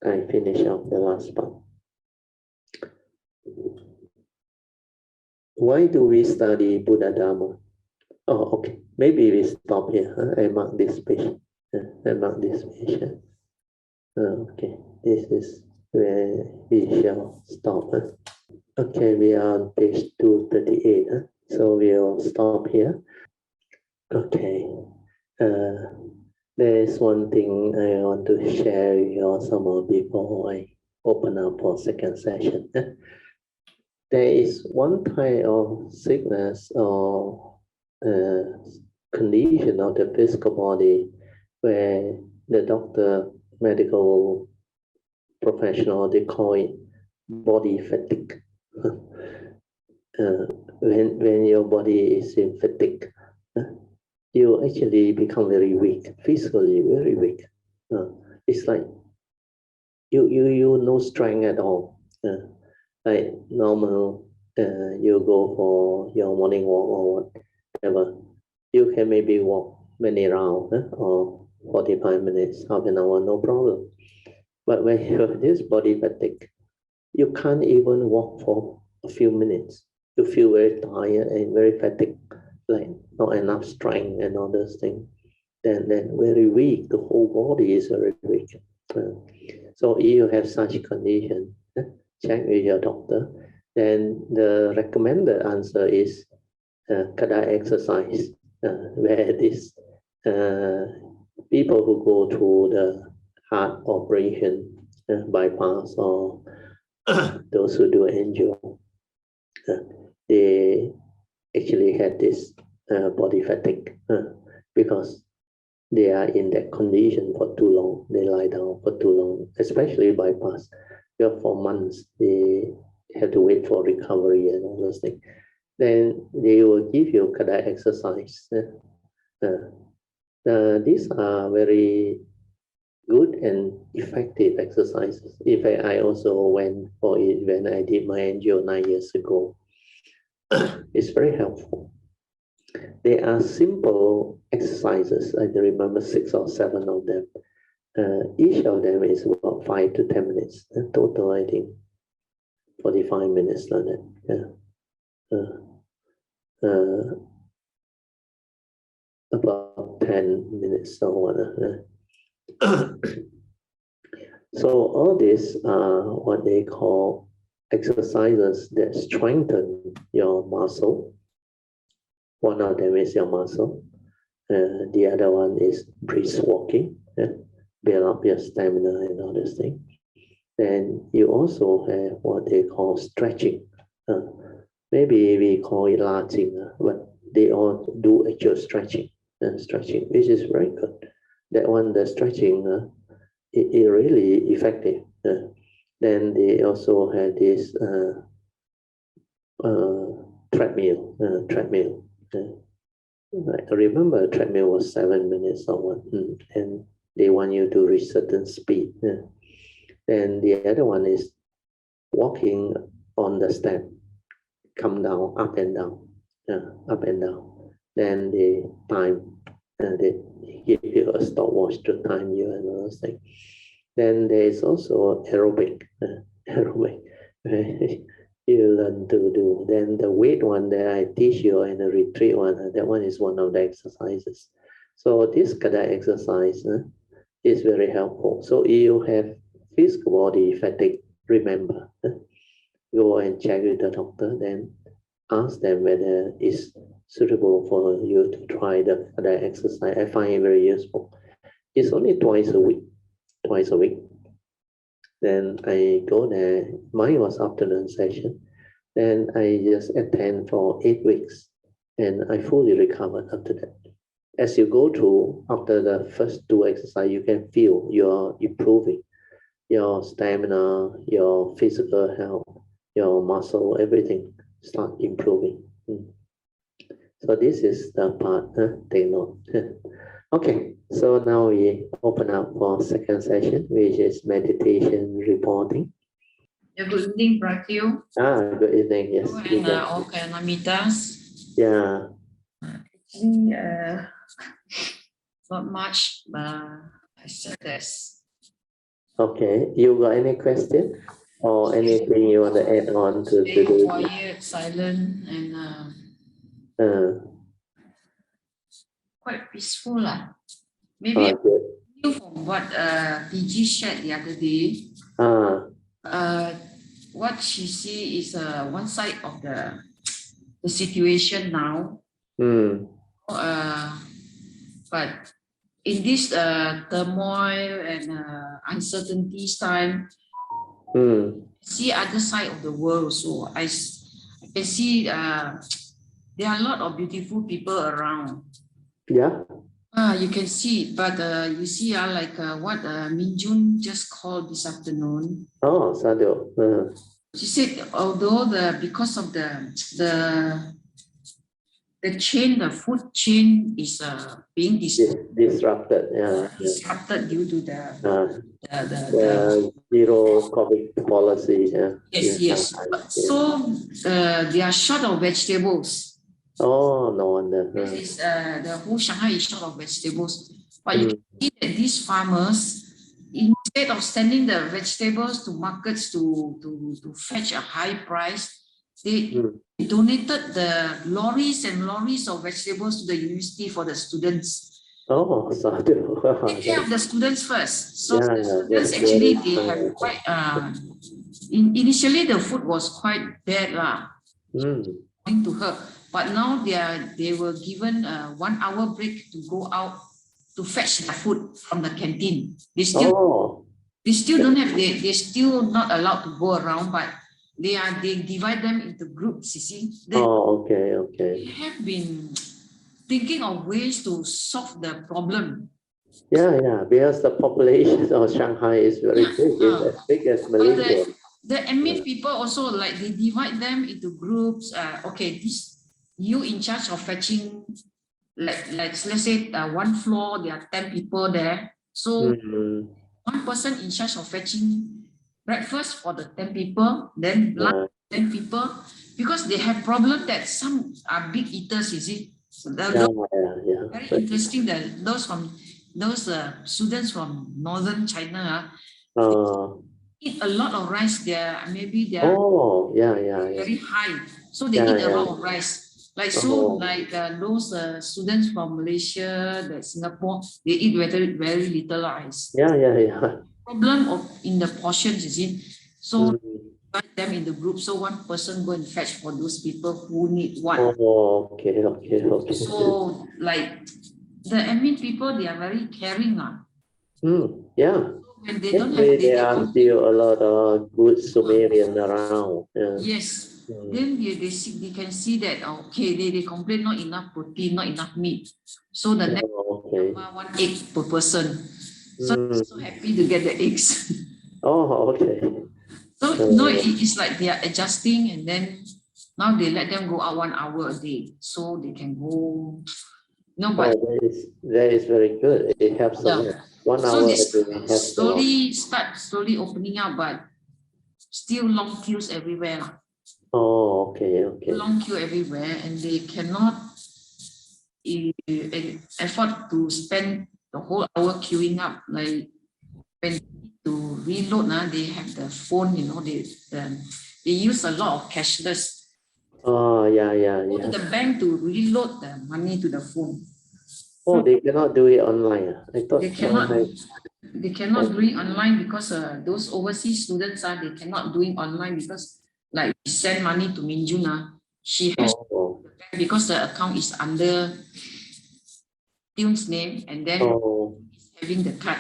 I finish up the last part. why do we study Buddha Dharma? Oh, okay. Maybe we stop here. Huh? I mark this page. I mark this page. Okay, this is where we shall stop. Huh? Okay, we are on page 238. Huh? So we'll stop here. Okay. There is one thing I want to share with you all before I open up for second session. Huh? There is one type of sickness or condition of the physical body where the doctor, medical professional, they call it body fatigue. When your body is in fatigue, you actually become very weak, physically very weak. It's like you no strength at all. Like normal, you go for your morning walk or whatever, you can maybe walk many rounds or 45 minutes, half an hour, no problem. But when you have this body fatigue, you can't even walk for a few minutes. You feel very tired and very fatigued, like not enough strength and all those things. Then very weak, the whole body is very weak. So if you have such condition, check with your doctor. Then the recommended answer is Kada exercise, where this people who go through the heart operation, bypass, or those who do angio, they actually had this body fatigue because they are in that condition for too long. They lie down for too long, especially bypass. For months, they have to wait for recovery and all those things. Then they will give you Kada exercise. These are very good and effective exercises. In fact, I also went for it when I did my angio 9 years ago. It's very helpful. They are simple exercises. I remember 6 or 7 of them. Each of them is about 5 to 10 minutes. Total, I think, 45 minutes like that. About 10 minutes or whatever. So all these are what they call exercises that strengthen your muscle. One of them is your muscle. The other one is brisk walking. Build up your stamina and all this thing. Then you also have what they call stretching. Maybe we call it lodging, but they all do actual stretching, which is very good. That one, the stretching, it really effective. Then they also have this treadmill. I remember a treadmill was 7 minutes or one, and they want you to reach certain speed. Then the other one is walking on the step, come down, up and down, up and down. Then the time, they give you a stopwatch to time you and all those things. Then there is also aerobic, you learn to do. Then the weight one that I teach you and the retreat one, that one is one of the exercises. So this Kada exercise is very helpful. So if you have physical body fatigue, remember, go and check with the doctor, then ask them whether it's suitable for you to try the Kada exercise. I find it very useful. It's only twice a week. Then I go there. Mine was afternoon session. Then I just attend for 8 weeks, and I fully recovered after that. As you go through, after the first 2 exercises, you can feel you're improving. Your stamina, your physical health, your muscle, everything start improving. So this is the part, take note. Okay, so now we open up for second session, which is meditation reporting. Yeah, good evening, Prakyo. Good evening, yes. And okay, Namitas. Yeah. Actually, not much, but I said this. Okay, you got any question? or anything you want to add on to Very this? quiet, silent, and quite peaceful lah. Maybe Good. from what PG shared the other day. What she see is one side of the situation now. But in this turmoil and uncertainties time, see other side of the world. So I can see there are a lot of beautiful people around. Yeah. You can see, but you see, like what Min Jun just called this afternoon. Oh, Sadhu. She said, although because of the chain, the food chain is being disrupted. Yeah. Disrupted due to the zero COVID policy. Yeah. Yes. So they are short of vegetables. Oh, no wonder. The whole Shanghai is short of vegetables. But you can see that these farmers, instead of sending the vegetables to markets to fetch a high price, they donated the lorries and lorries of vegetables to the university for the students. Oh, Sadhu. Take care of the students first. So the students actually, they have quite, initially the food was quite bad according to her. But now they were given a 1 hour break to go out to fetch the food from the canteen. They still don't have, they're still not allowed to go around, but they divide them into groups, you see. Okay. They have been thinking of ways to solve the problem. Yeah, because the population of Shanghai is very big. It's as big as Malaysia. The admin people also, like, they divide them into groups. Okay, you in charge of fetching, like let's say one floor, there are 10 people there. So one person in charge of fetching breakfast for the 10 people, then lunch 10 people, because they have problem that some are big eaters, you see. So very interesting that those students from northern China eat a lot of rice. Maybe they are very high, so they eat a lot of rice. Like those students from Malaysia, Singapore, they eat very little rice. Problem in the portions, you see. So divide them in the group. So one person go and fetch for those people who need one. Okay. So like the admin people, they are very caring. When they don't have, there are still a lot of good Sumerian around. Yes. Then they can see that they complain not enough protein, not enough meat. So the next 1 egg per person. So they're so happy to get the eggs. Okay. So it's like they are adjusting, and then now they let them go out 1 hour a day, so they can go. But that is very good. It helps a lot. 1 hour a day. Slowly opening up, but still long queues everywhere. Okay. Long queue everywhere, and they cannot afford to spend the whole hour queuing up. Like when to reload, they have the phone, they use a lot of cashless. Go to the bank to reload the money to the phone. They cannot do it online. I thought they cannot do it online because those overseas students they cannot do it online because like we send money to Min Jun, she has because the account is under Tune's name, and then he's having the card.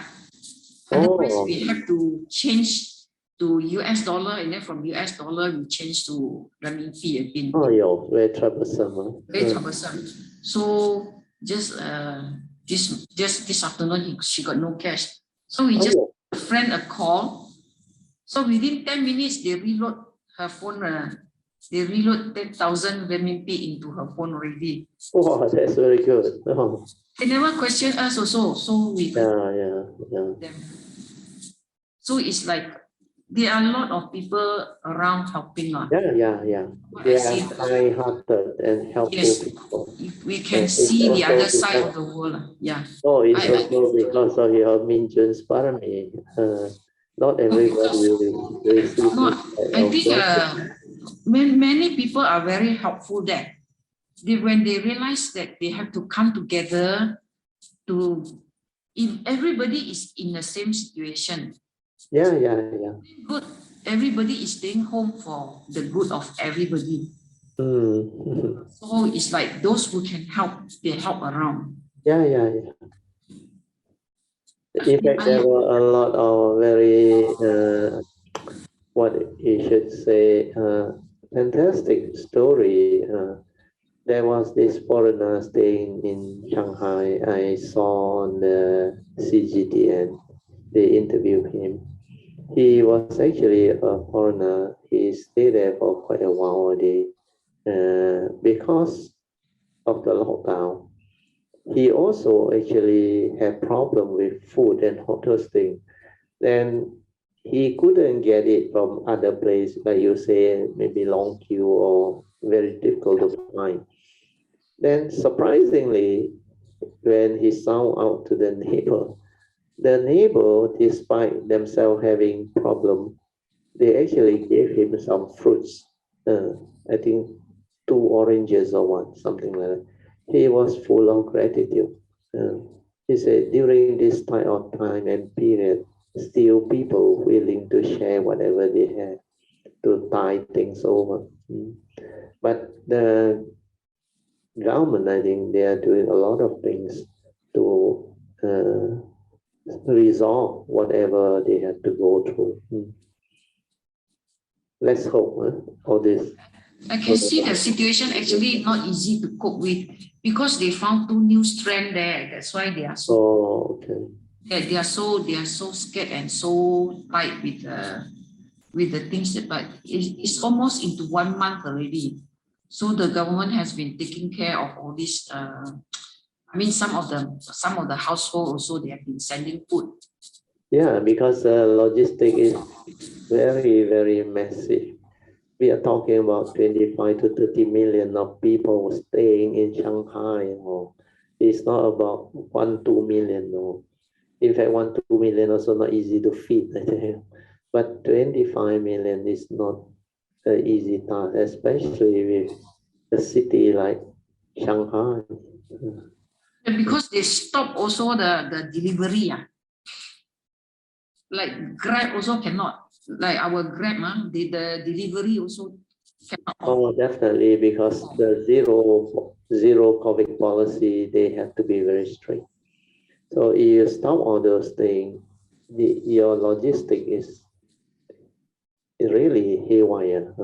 Otherwise, we have to change to US dollar, and then from US dollar we change to renminbi again. Very troublesome. Very troublesome. So just this afternoon she got no cash. So we just a friend a call. So within 10 minutes they reload her phone. They reload 10,000 renminbi into her phone already. That's very good. They never question us also. So we them. So it's like there are a lot of people around helping. They are kind-hearted and helpful people. We can see the other side of the world. It's also because of your Min Jun's parami. Not everybody will receive No, this I type think of many people are very helpful there. When they realize that they have to come together to, if everybody is in the same situation, yeah. good, everybody is staying home for the good of everybody. So it's like those who can help, they help around. Yeah. In fact, there were a lot of very what you should say fantastic story. There was this foreigner staying in Shanghai. I saw on the CGTN. They interviewed him. He was actually a foreigner. He stayed there for quite a while already because of the lockdown. He also actually had problem with food and hosting. Then he couldn't get it from other place, like you say, maybe long queue or very difficult to find. Then surprisingly, when he sound out to the neighbor, despite themselves having problem, they actually gave him some fruits. I think 2 oranges or what, something like that. He was full of gratitude. He said during this type of time and period, still people willing to share whatever they have to tide things over. But the government, I think they are doing a lot of things to resolve whatever they have to go through. Let's hope all this. I can see the situation actually not easy to cope with because they found 2 new strands there. That's why they are so. Oh, okay. Yeah, they are so scared and so tight with the things that, but it's almost into 1 month already. So the government has been taking care of all this. I mean, some of the household also, they have been sending food. Yeah, because logistic is very, very massive. We are talking about 25 to 30 million of people staying in Shanghai. Or it's not about 1-2 million. No. In fact, 1-2 million also not easy to feed. But 25 million is not an easy task, especially with a city like Shanghai. And because they stop also the delivery. Like Grab also cannot. Like our Grab, the delivery also cannot. Oh, definitely, because the zero COVID policy, they have to be very strict. So if you stop all those things, your logistic is really haywire.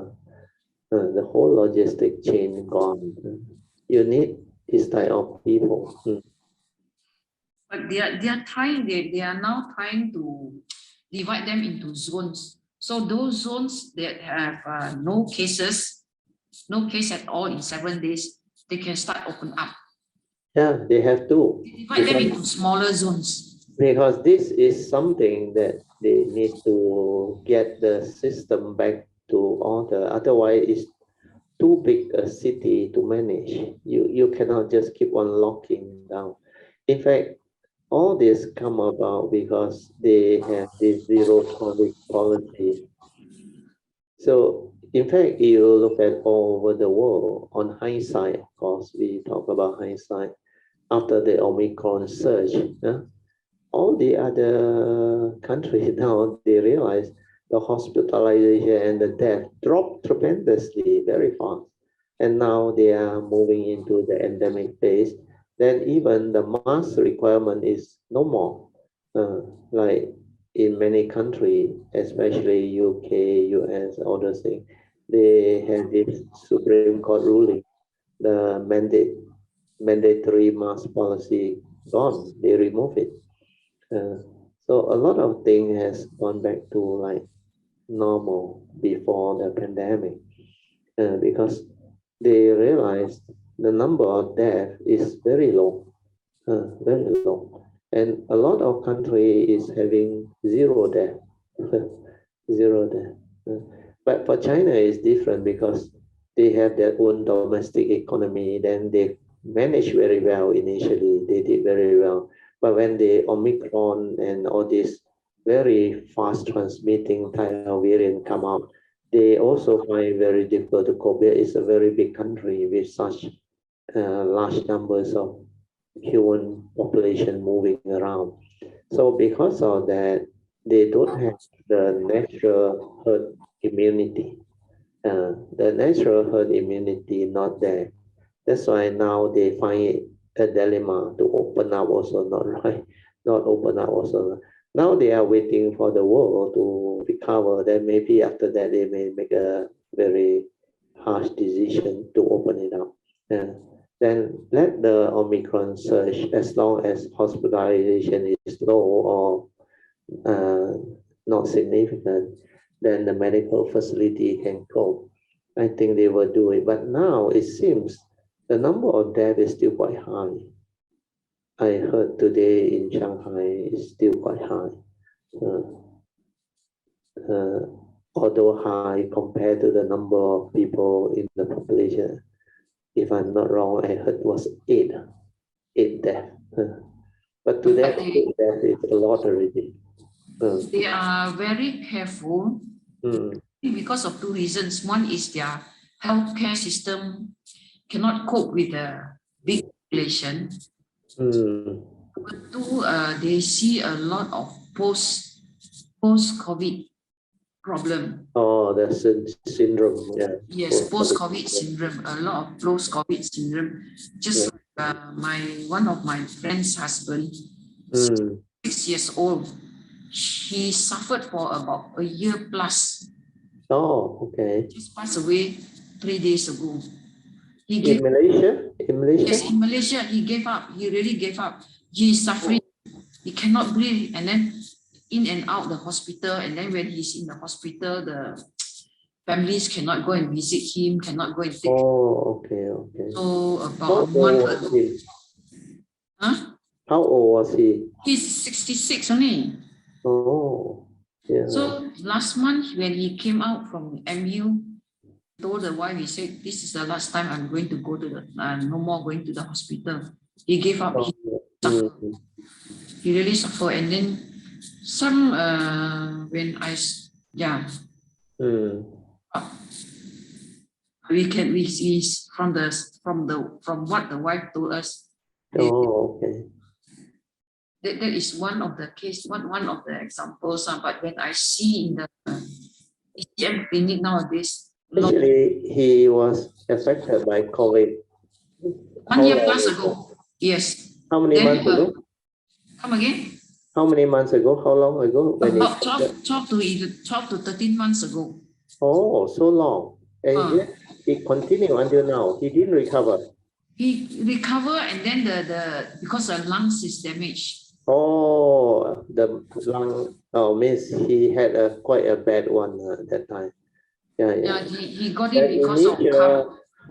The whole logistic chain gone. You need this type of people. But they are trying. They are now trying to divide them into zones. So those zones that have no case at all in 7 days, they can start open up. Yeah, they have to. They divide them into smaller zones. Because this is something that they need to get the system back to order. Otherwise, it's too big a city to manage. You cannot just keep on locking down. In fact, all this come about because they have this zero COVID policy. So in fact, you look at all over the world, on hindsight, of course, we talk about hindsight, after the Omicron surge, all the other countries now, they realize the hospitalization and the death dropped tremendously, very fast. And now they are moving into the endemic phase. Then even the mask requirement is no more. Like in many countries, especially UK, US, all those things, they have this Supreme Court ruling, the mandatory mask policy gone, they remove it. So a lot of things has gone back to like normal before the pandemic because they realized the number of death is very low, and a lot of country is having zero death, zero death. But for China is different because they have their own domestic economy. Then they managed very well initially. They did very well. But when the Omicron and all this very fast transmitting tidal variant come out. They also find very difficult to cope. It's a very big country with such large numbers of human population moving around. So because of that, they don't have the natural herd immunity. The natural herd immunity not there. That's why now they find it a dilemma to open up also not right, not open up also not. Now they are waiting for the world to recover. Then maybe after that they may make a very harsh decision to open it up. Then let the Omicron surge as long as hospitalization is low or not significant, then the medical facility can cope. I think they will do it. But now it seems the number of deaths is still quite high. I heard today in Shanghai is still quite high. Although high compared to the number of people in the population. If I'm not wrong, I heard was eight deaths. But today, 8 deaths is a lot already. They are very careful because of two reasons. One is their healthcare system cannot cope with the big population. Number two, they see a lot of post-COVID problem. Oh, the syndrome. Yeah. Yes, post-COVID syndrome. A lot of post-COVID syndrome. Just one of my friend's husband, 6 years old. He suffered for about a year plus. Oh, okay. Just passed away 3 days ago. In Malaysia? Yes, in Malaysia, he gave up. He really gave up. He is suffering. He cannot breathe. And then in and out the hospital. And then when he's in the hospital, the families cannot go and visit him, cannot go and take. Oh, okay. So about a month ago. Huh? How old was he? He's 66 only. Oh, yeah. So last month when he came out from MU, told the wife, he said, "This is the last time I'm going to go to the, no more going to the hospital." He gave up. He really suffered. And then some, when I, we see from what the wife told us. Oh, okay. That is one of the case, one of the examples. But when I see in the ECM clinic nowadays, actually he was affected by COVID 1 year plus ago. Yes. How many months ago? Come again? How many months ago? How long ago? About 12 to 13 months ago. Oh, so long. And yet he continued until now. He didn't recover. He recovered, and then because the lungs is damaged. Oh, the lung. Oh, means he had quite a bad one at that time. Yeah. He got it because of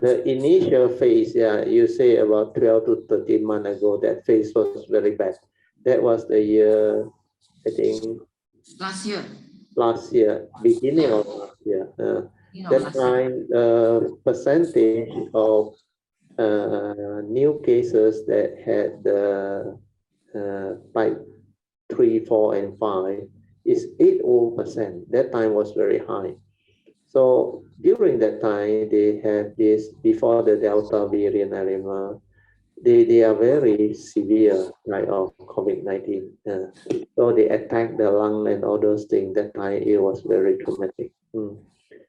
the initial phase. Yeah, you say about 12 to 13 months ago. That phase was very bad. That was the year, I think. Last year. Last year, beginning of last year. That time, percentage of new cases that had the type 3, 4, and 5 is 80%. That time was very high. So during that time, they had this, before the Delta variant, I remember, they are very severe like of COVID-19. So they attacked the lung and all those things. That time it was very traumatic.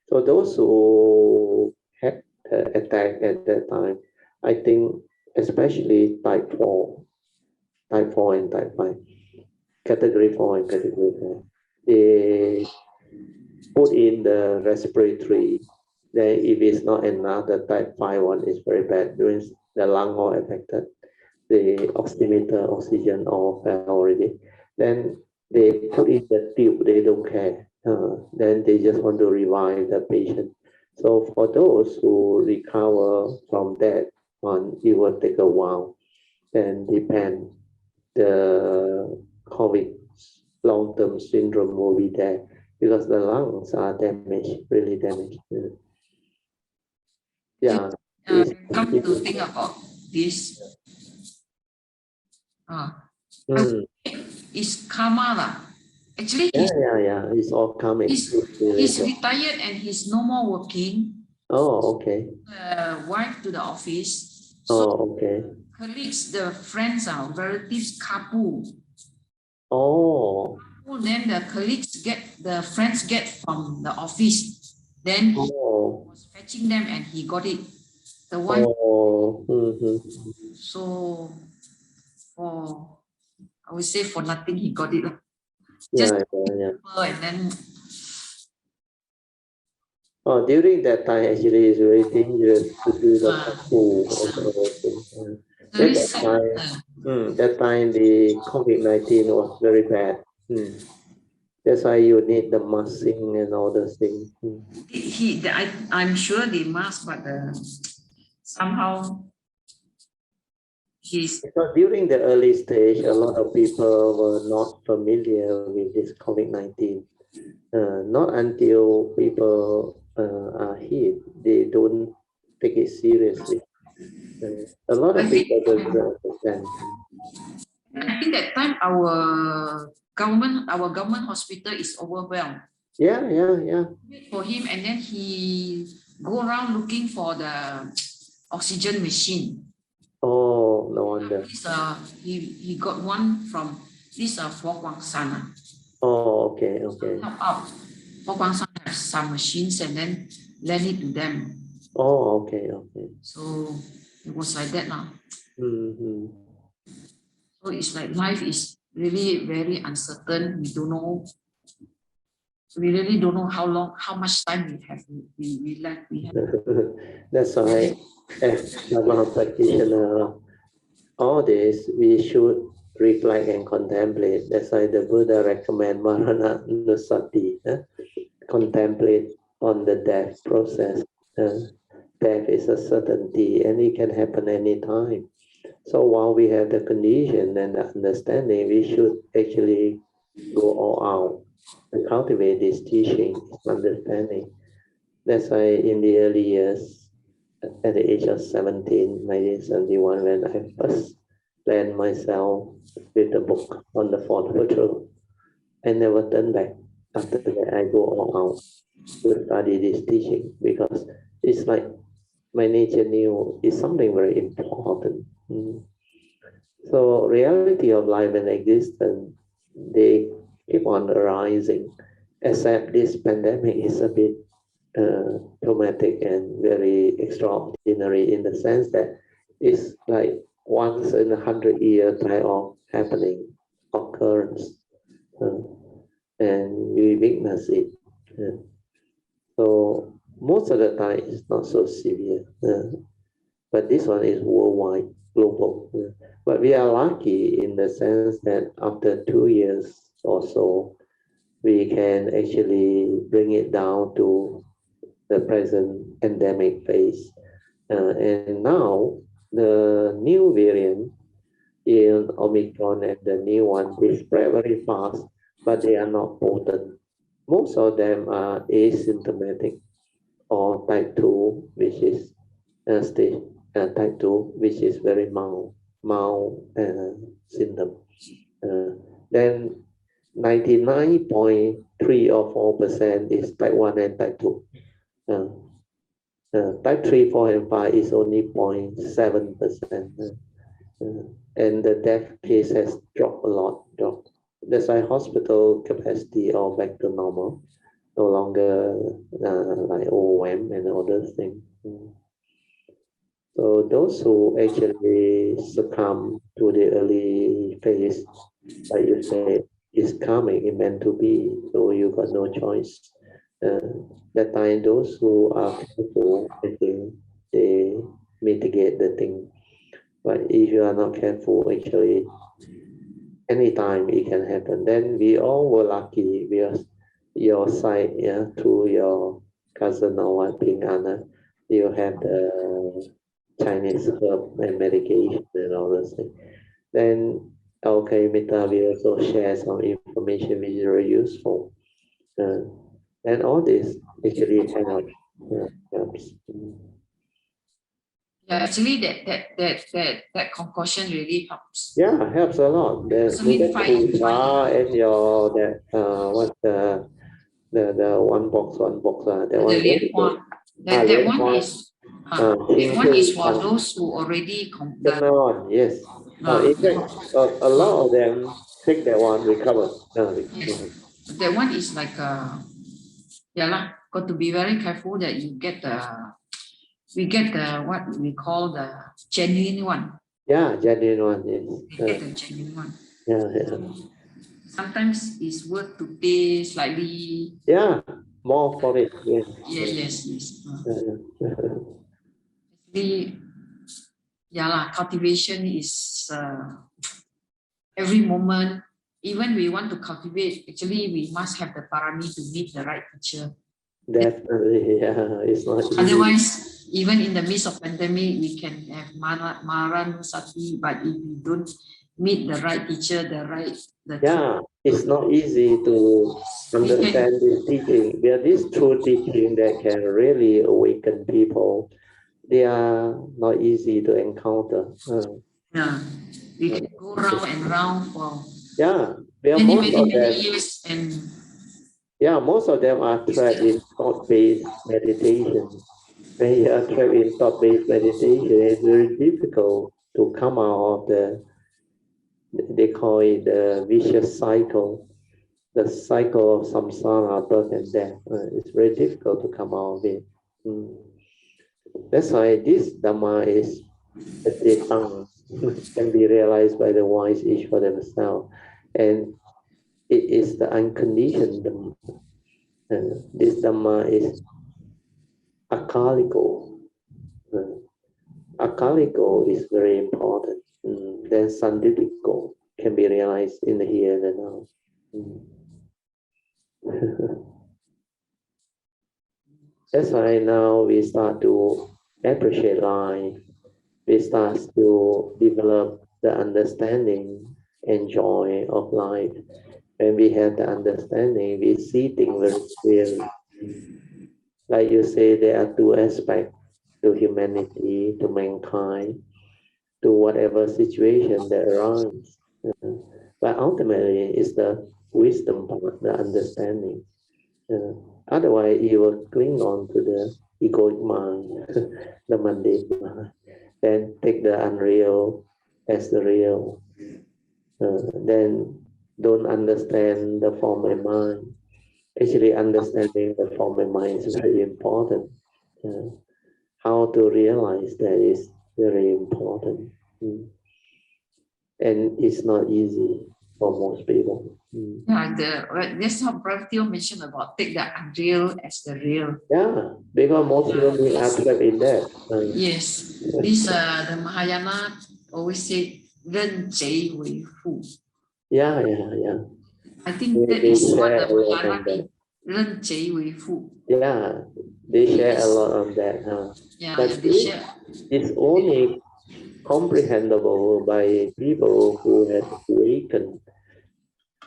So those who had attack at that time, I think especially type 4 and type 5, category 4 and category 5, they put in the respiratory. Then if it's not enough, the type 5 one is very bad. Means the lung all affected, the oximeter, oxygen all fell already. Then they put in the tube, they don't care. Then they just want to revive the patient. So for those who recover from that one, it will take a while. And depend, the COVID long-term syndrome will be there because the lungs are damaged, really damaged. Yeah. Come to think about this. It's karma. Actually, yeah. It's all coming. He's retired and he's no more working. Oh, okay. Wife to the office. Oh, okay. Colleagues, the friends are relatives, couple. Oh. Then the friends get from the office. Then he was fetching them and he got it. The wife. Oh. So, I would say for nothing he got it. Yeah. And then. Oh, during that time, actually, it's very dangerous to do the tattoo and the whole thing. That time the COVID-19 was very bad. That's why you need the masking and all those things. I'm sure they must, but somehow because during the early stage, a lot of people were not familiar with this COVID-19. Not until people are hit, they don't take it seriously. A lot of people don't understand. I think that time our government hospital is overwhelmed. Yeah. For him, and then he go around looking for the oxygen machine. Oh, no wonder. He got one from this Fo Guang San. Oh, okay. Help out. Fo Guang San have some machines and then lend it to them. Oh, okay. So it was like that now. So it's like life is really very uncertain. We really don't know how much time we have. We left. That's why, as Dharma practitioner, all this we should reflect and contemplate. That's why the Buddha recommend Marana Nusati, contemplate on the death process. Death is a certainty and it can happen anytime. So while we have the condition and the understanding, we should actually go all out and cultivate this teaching, this understanding. That's why in the early years, at the age of 17, 1971, when I first planned myself with the book on the Fourth Virtue, I never turned back. After that, I go all out to study this teaching because it's like my nature knew it's something very important. So reality of life and existence, they keep on arising, except this pandemic is a bit traumatic and very extraordinary in the sense that it's like once in 100-year type of happening, occurrence, and we witness it. So most of the time it's not so severe, but this one is worldwide, global. But we are lucky in the sense that after 2 years or so, we can actually bring it down to the present endemic phase. And now the new variant in Omicron and the new one, they spread very fast, but they are not potent. Most of them are asymptomatic or type 2, which is stage type 2, which is very mild symptom. Then 99.3 or 4% is type 1 and type 2. Type 3, 4, and 5 is only 0.7%. And the death case has dropped a lot. That's why hospital capacity are back to normal. No longer like overwhelmed and other things. So those who actually succumb to the early phase, like you say, is karmic, it meant to be. So you got no choice. That time, those who are careful, I think they mitigate the thing. But if you are not careful, actually, anytime it can happen. Then we all were lucky because your side, through your cousin or what, being Anna, you have the Chinese herb and medication and all those things. Then, okay, Mita, we also share some information which is very useful. And all this actually helps. Yeah, actually that concoction really helps. Yeah, helps a lot. The and your what the one box that one. That one is for those who already yes. In fact, a lot of them take that one, recover. Yes. That one is like got to be very careful that you get the what we call the genuine one. Yeah, genuine one, yes. Get the genuine one. Yeah. Sometimes it's worth to pay slightly. Yeah, more for it. Yes. Yes. Actually, cultivation is every moment. Even we want to cultivate, actually we must have the parami to meet the right teacher. Definitely, yeah. It's not easy. Otherwise, even in the midst of pandemic, we can have Maran Sati, but if we don't meet the right teacher, it's not easy to understand this teaching. There is true teaching that can really awaken people. They are not easy to encounter. We can go round and round for many years and most of them are trapped in thought-based meditation. When you are trapped in thought-based meditation, it's very difficult to come out of they call it the vicious cycle, the cycle of samsara, birth and death. It's very difficult to come out of it. That's why this Dharma is can be realized by the wise each for themselves. And it is the unconditioned Dhamma. This Dhamma is akaliko. Akaliko is very important. Then sanditiko can be realized in the here and the now. That's why now we start to appreciate life. We start to develop the understanding and joy of life. When we have the understanding, we see things very clearly. Like you say, there are two aspects to humanity, to mankind, to whatever situation that arises. But ultimately, it's the wisdom part, the understanding. Otherwise, you will cling on to the egoic mind, the mundane mind, then take the unreal as the real. Then don't understand the form and mind. Actually, understanding the form and mind is very important. How to realize that is very important. And it's not easy for most people. That's how Prabhupada mentioned about take the unreal as the real. Yeah, because most people are trapped in that. Yes, this the Mahayana always say 认贼为父. Yeah. I think that is what the Mahayana means. 认贼为父. Yeah, they share a lot on that. But they share. It's only comprehensible by people who have awakened.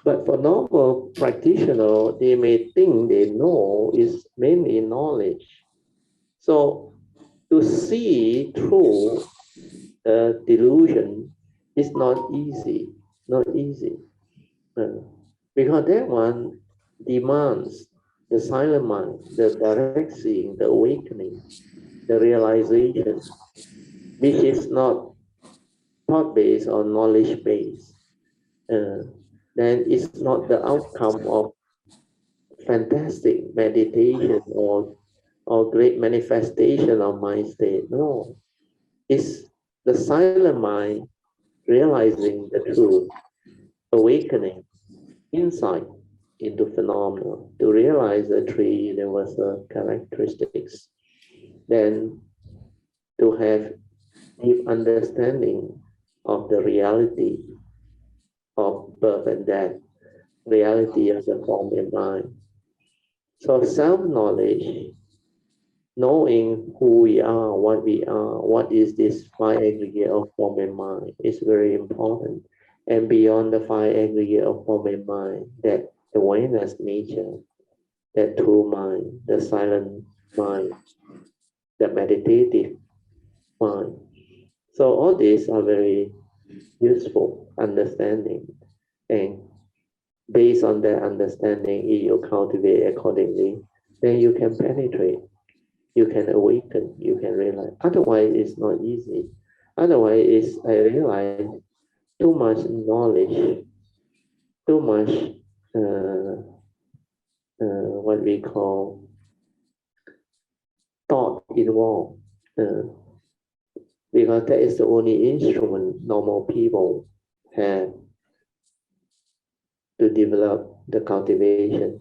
But for normal practitioners, they may think they know is mainly knowledge. So to see through the delusion is not easy. Because that one demands the silent mind, the direct seeing, the awakening, the realization, which is not thought-based or knowledge-based. Then it's not the outcome of fantastic meditation or great manifestation of mind state. No, it's the silent mind realizing the truth, awakening, insight into phenomena to realize the three universal characteristics. Then to have deep understanding of the reality of birth and death, reality of the form and mind. So self-knowledge, knowing who we are, what is this five aggregate of form and mind is very important. And beyond the five aggregate of form and mind, that awareness nature, that true mind, the silent mind, the meditative mind. So all these are very useful understanding, and based on that understanding, if you cultivate accordingly, then you can penetrate, you can awaken, you can realize. Otherwise, it's not easy. Otherwise, I realize too much knowledge, too much what we call thought involved, because that is the only instrument normal people have to develop the cultivation.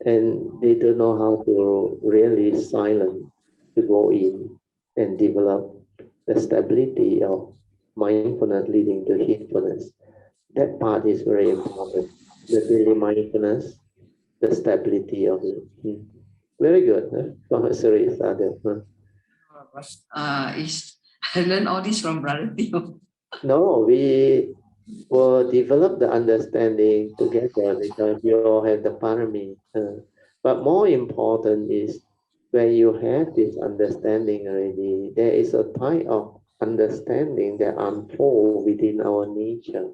And they don't know how to really silent to go in and develop the stability of mindfulness leading to heedfulness. That part is very important. The daily mindfulness, the stability of it. Very good. I learned all this from Brother Theo. No, we will develop the understanding together because you all have the parami. But more important is when you have this understanding already, there is a type of understanding that unfolds within our nature.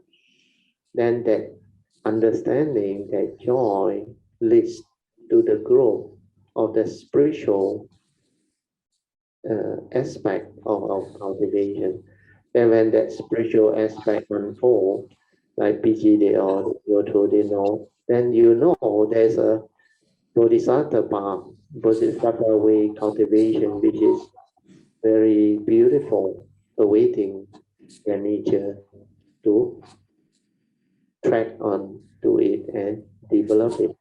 Then that understanding, that joy leads to the growth of the spiritual aspect of our cultivation. And when that spiritual aspect unfolds, like PG they all go through, they know, then you know there's a Bodhisattva path, Bodhisattva way cultivation, which is very beautiful, awaiting their nature to track on to it and develop it.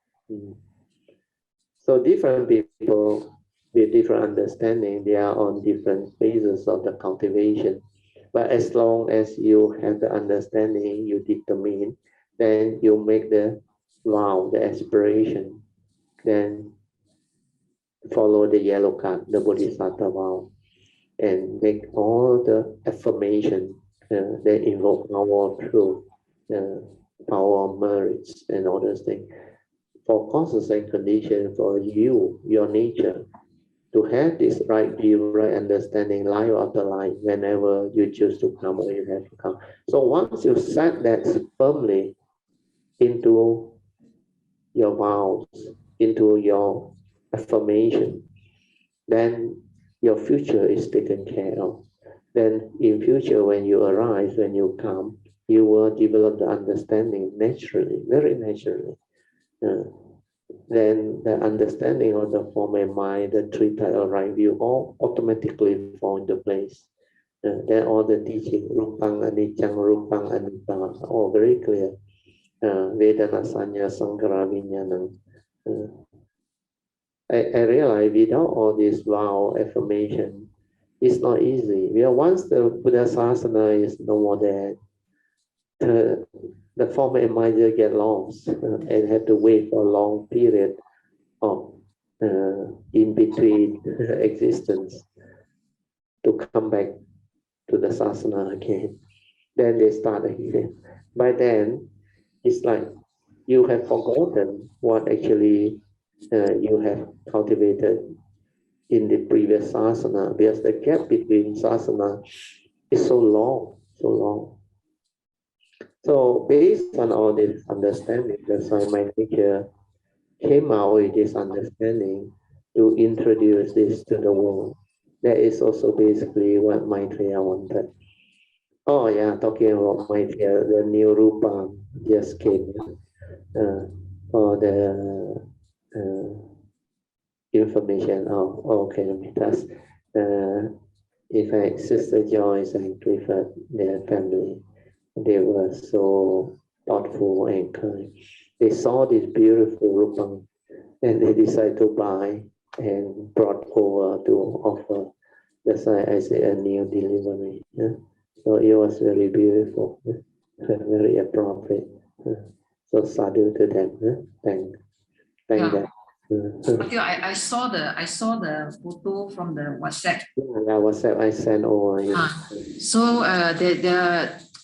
So different people with different understanding, they are on different phases of the cultivation. But as long as you have the understanding, you determine, then you make the vow, the aspiration, then follow the yellow card, the Bodhisattva vow, and make all the affirmation that invoke power of truth, power of merits, and all those things. For causes and conditions for you, your nature, to have this right view, right understanding, life after life, whenever you choose to come or you have to come. So once you set that firmly into your vows, into your affirmation, then your future is taken care of. Then in future, when you arise, when you come, you will develop the understanding naturally, very naturally. Then the understanding of the form and mind, the three types of right view, all automatically fall into place. Then all the teaching, rupang, anicang, rupang, anitta, all very clear. Vedana, sanya, sankhara, vijnana. I realize without all this vow affirmation, it's not easy. Once the Buddha Sasana is no more there, the form and mind just get lost and have to wait for a long period of in between existence to come back to the Sasana again. Then they start again. By then, it's like you have forgotten what actually you have cultivated in the previous Sasana, because the gap between Sasana is so long, so long. So based on all this understanding, that's why my teacher came out with this understanding to introduce this to the world. That is also basically what Maitreya wanted. Oh yeah, talking about Maitreya, the new Rupa just came for the information. Oh, okay, that's in fact, Sister Joyce and Clifford, their family, they were so thoughtful and kind. They saw this beautiful Rupang and they decided to buy and brought over to offer. That's why I say a new delivery. So it was very beautiful, very appropriate. So sadhu to them. Thank them. I saw the photo from the WhatsApp. Yeah, WhatsApp I sent over. Yeah. So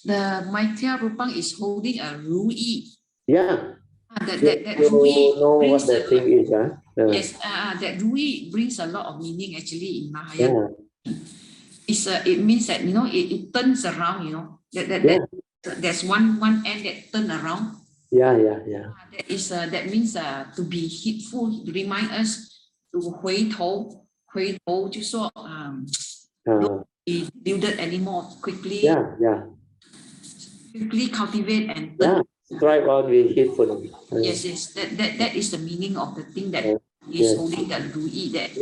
the Maitreya Rupang is holding a Rui. Yeah. That you Rui know brings what the thing is, huh? yes, that Rui brings a lot of meaning actually in Mahayana. Yeah. it means that it turns around. There's one end that turn around. Yeah. That means to be heedful, remind us to 回头就说don't be deluded anymore. Quickly cultivate and turn. Strive on with heedfulness. Yes. That is the meaning of the thing that is holding the Lui that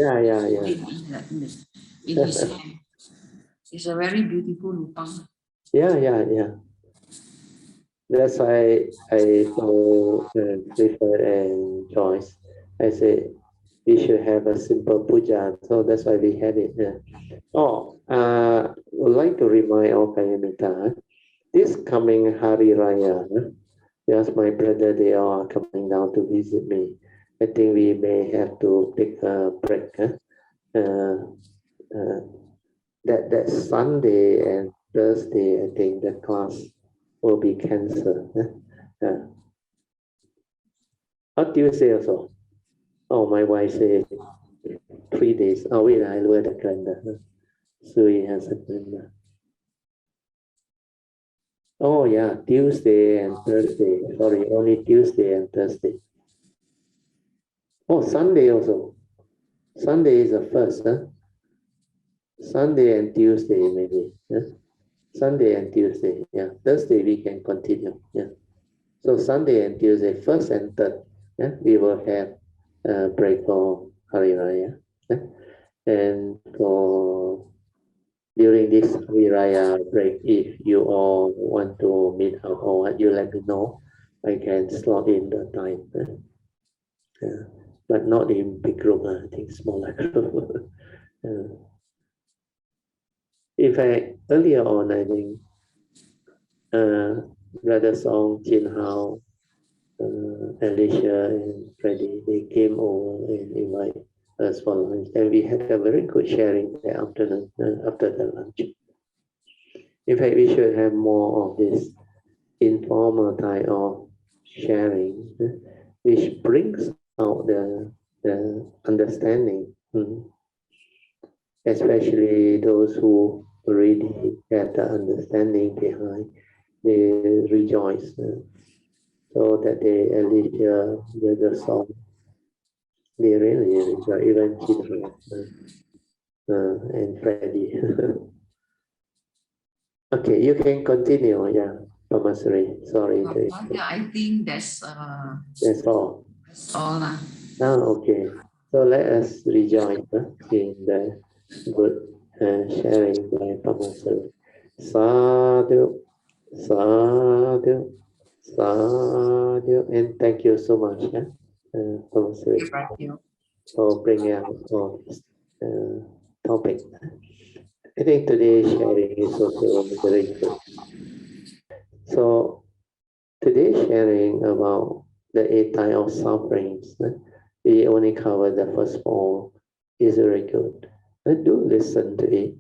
in his hand. It's a very beautiful lupang. Yeah. That's why I told Clifford and Joyce, I said we should have a simple puja. So that's why we had it. Would like to remind all Kayamita, this coming Hari Raya, yes, my brother, they are coming down to visit me. I think we may have to take a break. That Sunday and Thursday, I think the class will be cancelled. Tuesday also. Oh, my wife said 3 days. Oh, wait, I look at the calendar. So he has a calendar. Oh, yeah, Tuesday and Thursday. Sorry, only Tuesday and Thursday. Oh, Sunday also. Sunday is the first, huh? Sunday and Tuesday, maybe. Sunday and Tuesday, yeah. Thursday we can continue, yeah. So Sunday and Tuesday, first and third, we will have a break for Hari Raya. And for during this Hari Raya break, if you all want to meet up or what, you let me know. I can slot in the time. But not in big group, I think smaller group. In fact, earlier on, I think Brother Song, Jin Hao, Alicia, and Freddie, they came over and invited us for lunch. And we had a very good sharing that afternoon, after the lunch. In fact, we should have more of this informal type of sharing, which brings out the understanding, especially those who already have the understanding behind, they rejoice. So that they Alicia with the song, they really enjoy, even Chitra and Freddie. Okay, you can continue, yeah, Pamasri. Sorry. I think that's all. That's all. Okay. So let us rejoice in the good sharing by Pamasri. Sadhu, sadhu, sadhu, and thank you so much, Pamasri, for bringing out all this topic. I think today's sharing is also very good. So today's sharing about the 8 types of sufferings, we only cover the first 4, is very good. Do listen to it.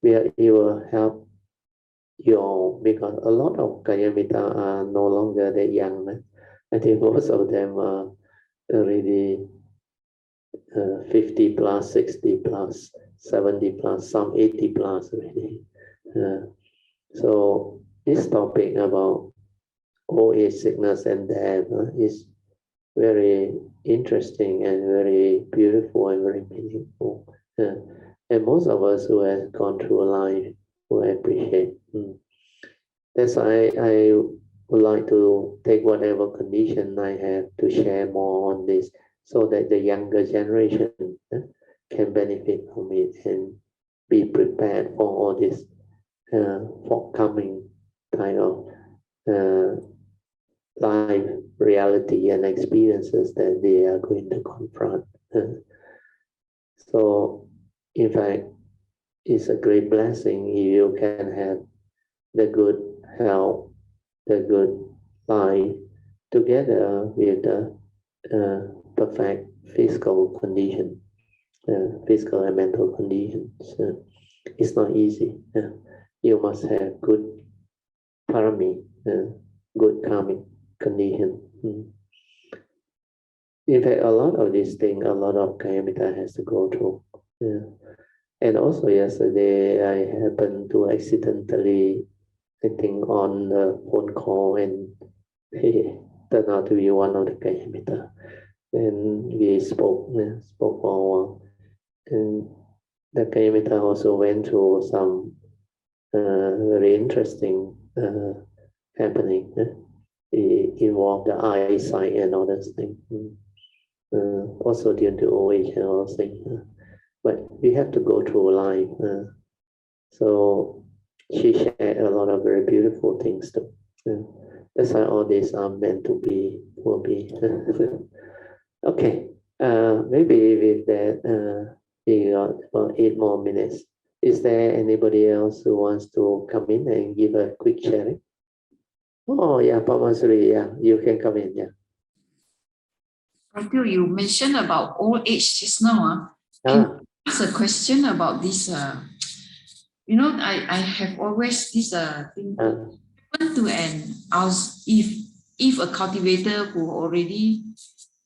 It will help you all, because a lot of Kayamita are no longer that young. I think most of them are already 50 plus, 60 plus, 70 plus, some 80 plus already. So this topic about old age, sickness, and death is very interesting and very beautiful and very meaningful. And most of us who have gone through life will appreciate. That's why I would like to take whatever condition I have to share more on this, so that the younger generation can benefit from it and be prepared for all this forthcoming kind of life reality and experiences that they are going to confront. So, in fact, it's a great blessing if you can have the good health, the good life, together with the perfect physical condition, physical and mental conditions. It's not easy. You must have good parami, good karmic condition. In fact, a lot of these things, a lot of Kayamita has to go through. And also yesterday, I happened to accidentally, I think, on a phone call, and he turned out to be one of the Kayamita. And we spoke for a while. And the Kayamita also went through some very interesting happening. It involved the eyesight and all those things. Also due to old age and all those things. But we have to go through life. So she shared a lot of very beautiful things too. That's why all these are meant to be, will be. Okay, maybe with that, we got about 8 more minutes. Is there anybody else who wants to come in and give a quick sharing? Oh, yeah, Pamasuri, yeah, you can come in, yeah. Until you mentioned about old age just now, can you ask a question about this? You know, I have always this thing to if a cultivator who already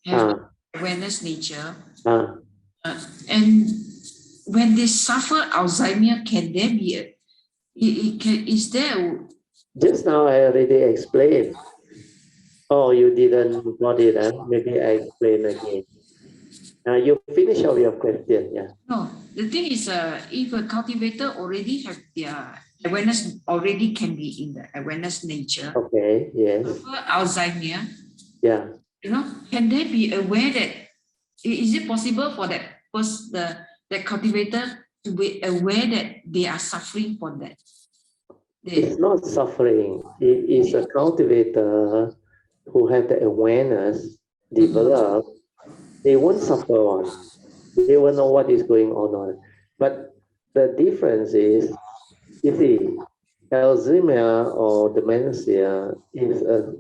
have awareness nature, and when they suffer Alzheimer, can there be is there? Just now I already explained. Oh, you didn't got it, huh? Maybe I explain again. You finish all your question, yeah. No, the thing is, if a cultivator already have their awareness, already can be in the awareness nature. Okay, yes. Alzheimer. Yeah. You know, can they be aware that, is it possible for that the cultivator to be aware that they are suffering from that? It's not suffering. It is a cultivator who have the awareness developed. They won't suffer on. They will know what is going on. But the difference is, you see, Alzheimer or dementia is a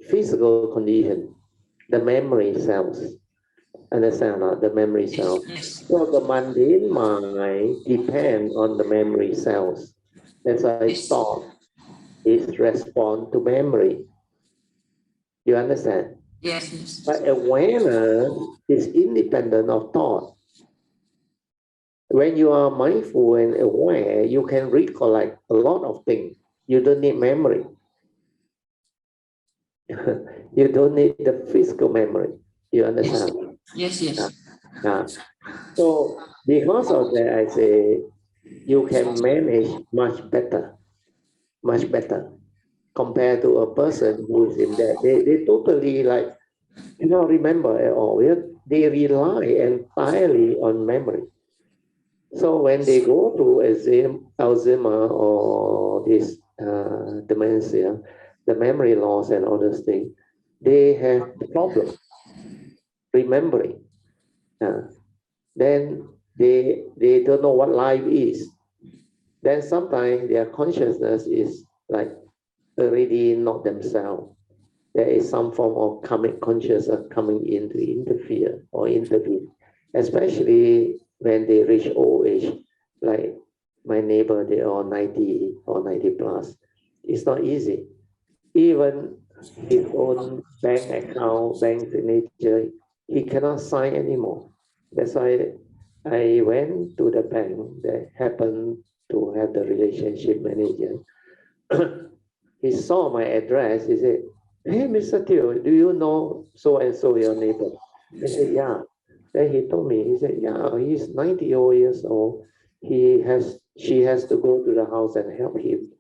physical condition. The memory cells. Understand not the memory cells. Yes. So the mundane mind depends on the memory cells. That's why thought is respond to memory. You understand? Yes, yes. But awareness is independent of thought. When you are mindful and aware, you can recollect a lot of things. You don't need memory. You don't need the physical memory. You understand? Yes, yes. So because of that, I say you can manage much better compared to a person who is in that. They totally like, you don't remember at all. They rely entirely on memory. So when they go to Alzheimer or this dementia, the memory loss and all those things, they have the problem remembering. Then they don't know what life is. Then sometimes their consciousness is like already not themselves. There is some form of karmic consciousness coming in to interfere or intervene, especially when they reach old age. Like my neighbor, they are 90 or 90 plus. It's not easy. Even his own bank account, bank signature, he cannot sign anymore. That's why I went to the bank that happened to have the relationship manager. He saw my address. He said, "Hey, Mr. Teo, do you know so and so your neighbor?" I said, "Yeah." Then he told me, he said, "Yeah, he's 90 years old. She has to go to the house and help him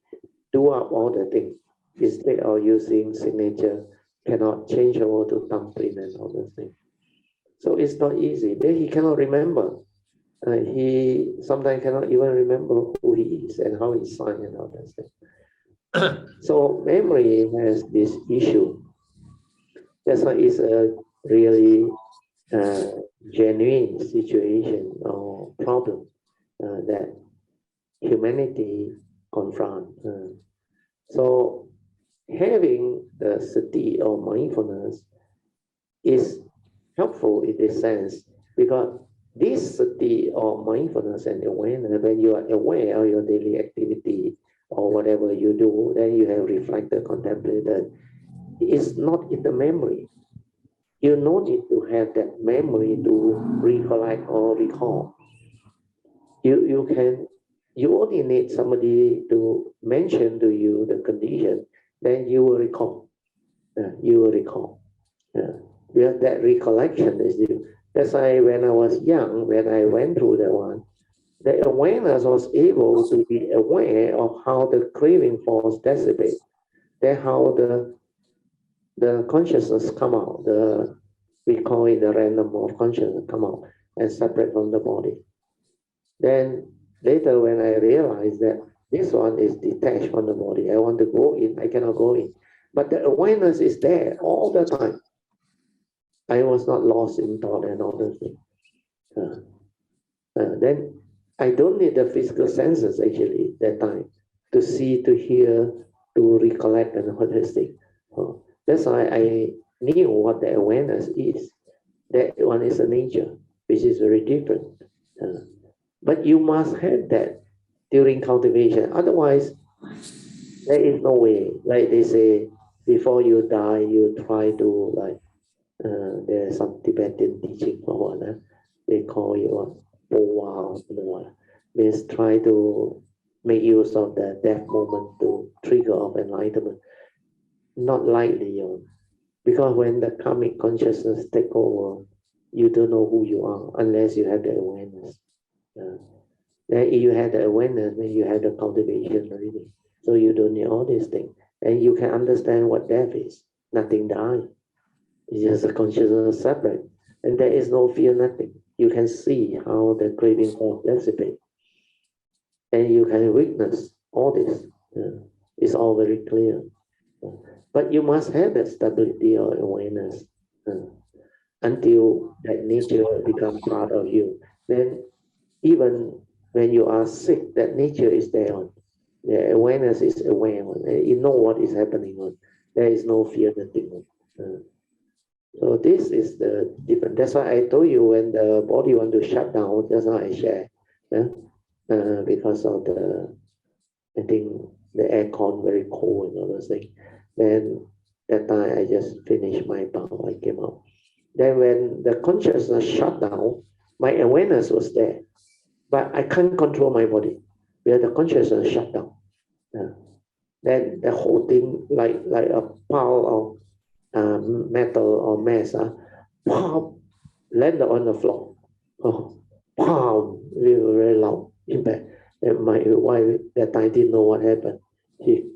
do up all the things. Instead of using signature, cannot change over to thumbprint and all those things. So it's not easy. Then he cannot remember. He sometimes cannot even remember who he is and how he signed and all those things. So memory has this issue. That's why it's a really genuine situation or problem that humanity confront. So having the sati or mindfulness is helpful in this sense, because this sati or mindfulness and awareness, when you are aware of your daily activity or whatever you do, then you have reflected, contemplated, it's not in the memory. You no need to have that memory to recollect or recall. you only need somebody to mention to you the condition, then you will recall. You will recall. Because that recollection is you. That's why when I was young, when I went through that one, the awareness was able to be aware of how the craving force dissipates. Then how the consciousness come out. We call it the random of consciousness come out and separate from the body. Then later when I realized that this one is detached from the body, I want to go in, I cannot go in. But the awareness is there all the time. I was not lost in thought and all those things. Then I don't need the physical senses actually that time to see, to hear, to recollect and all those things. That's why I knew what the awareness is. That one is a nature, which is very different. But you must have that during cultivation. Otherwise, there is no way. Like they say, before you die, you try to like, there's some Tibetan teaching for what they call it what, Powa, means try to make use of the death moment to trigger of enlightenment. Not likely, because when the karmic consciousness take over, you don't know who you are unless you have the awareness. Then if you have the awareness, then you have the cultivation already. So you don't need all these things. And you can understand what death is. Nothing dies. It's just a consciousness separate. And there is no fear, nothing. You can see how the craving force dissipates. And you can witness all this. It's all very clear. But you must have that stability or awareness until that nature becomes part of you. Then even when you are sick, that nature is there. The awareness is aware. You know what is happening. There is no fear, nothing. So this is the different. That's why I told you when the body want to shut down, that's why I share. Because of I think the aircon very cold and all those things. Then that time I just finished my bow, I came out. Then when the consciousness shut down, my awareness was there. But I can't control my body. Where the consciousness shut down. Then the whole thing like a pile of metal or mass, pop, landed on the floor. Pow, very loud impact. And my wife that time didn't know what happened. She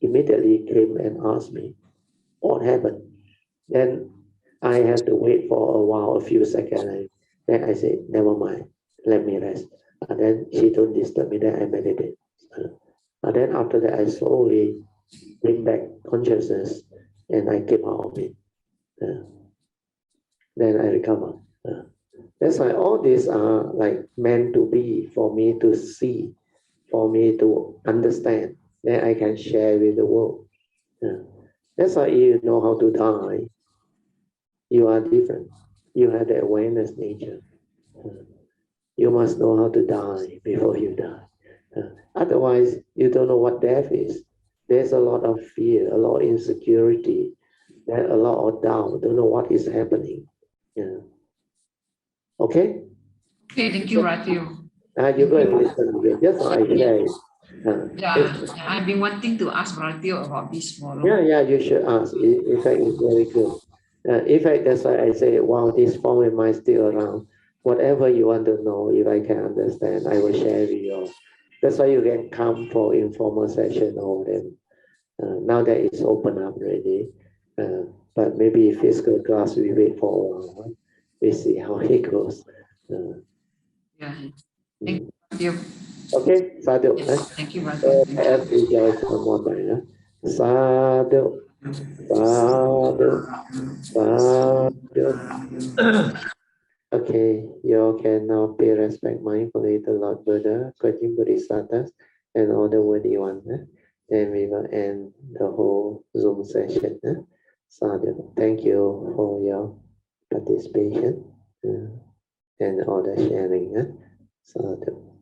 immediately came and asked me what happened. Then I had to wait for a while, a few seconds. Then I said, never mind, let me rest. And then she don't disturb me, then I meditate. And then after that, I slowly bring back consciousness and I came out of it. Then I recover. That's why all these are like meant to be for me to see, for me to understand. Then I can share with the world. That's why you know how to die. You are different. You have the awareness nature. You must know how to die before you die. Otherwise, you don't know what death is. There's a lot of fear, a lot of insecurity, a lot of doubt. Don't know what is happening. Okay? Okay, thank you, Ratio. You go and listen again. Just I share it. I've been wanting to ask Ratio about this for long. Yeah, you should ask. In fact, it's very good. In fact, that's why I say, wow, this form of mind still around. Whatever you want to know, if I can understand, I will share with you. That's why you can come for informal session over them. Now that it's open up already, but maybe physical class we wait for a while. We see how it goes. Thank you. Okay, sadhu. Yes, thank you, Ratio. Let's rejoice one more time. Sadhu, sadhu, sadhu. Okay, you all can now pay respect mindfully to Lord Buddha, Kojin Bodhisattvas, and all the worthy ones. Then we will end the whole Zoom session. Sadhu. Thank you for your participation and all the sharing. Sadhu.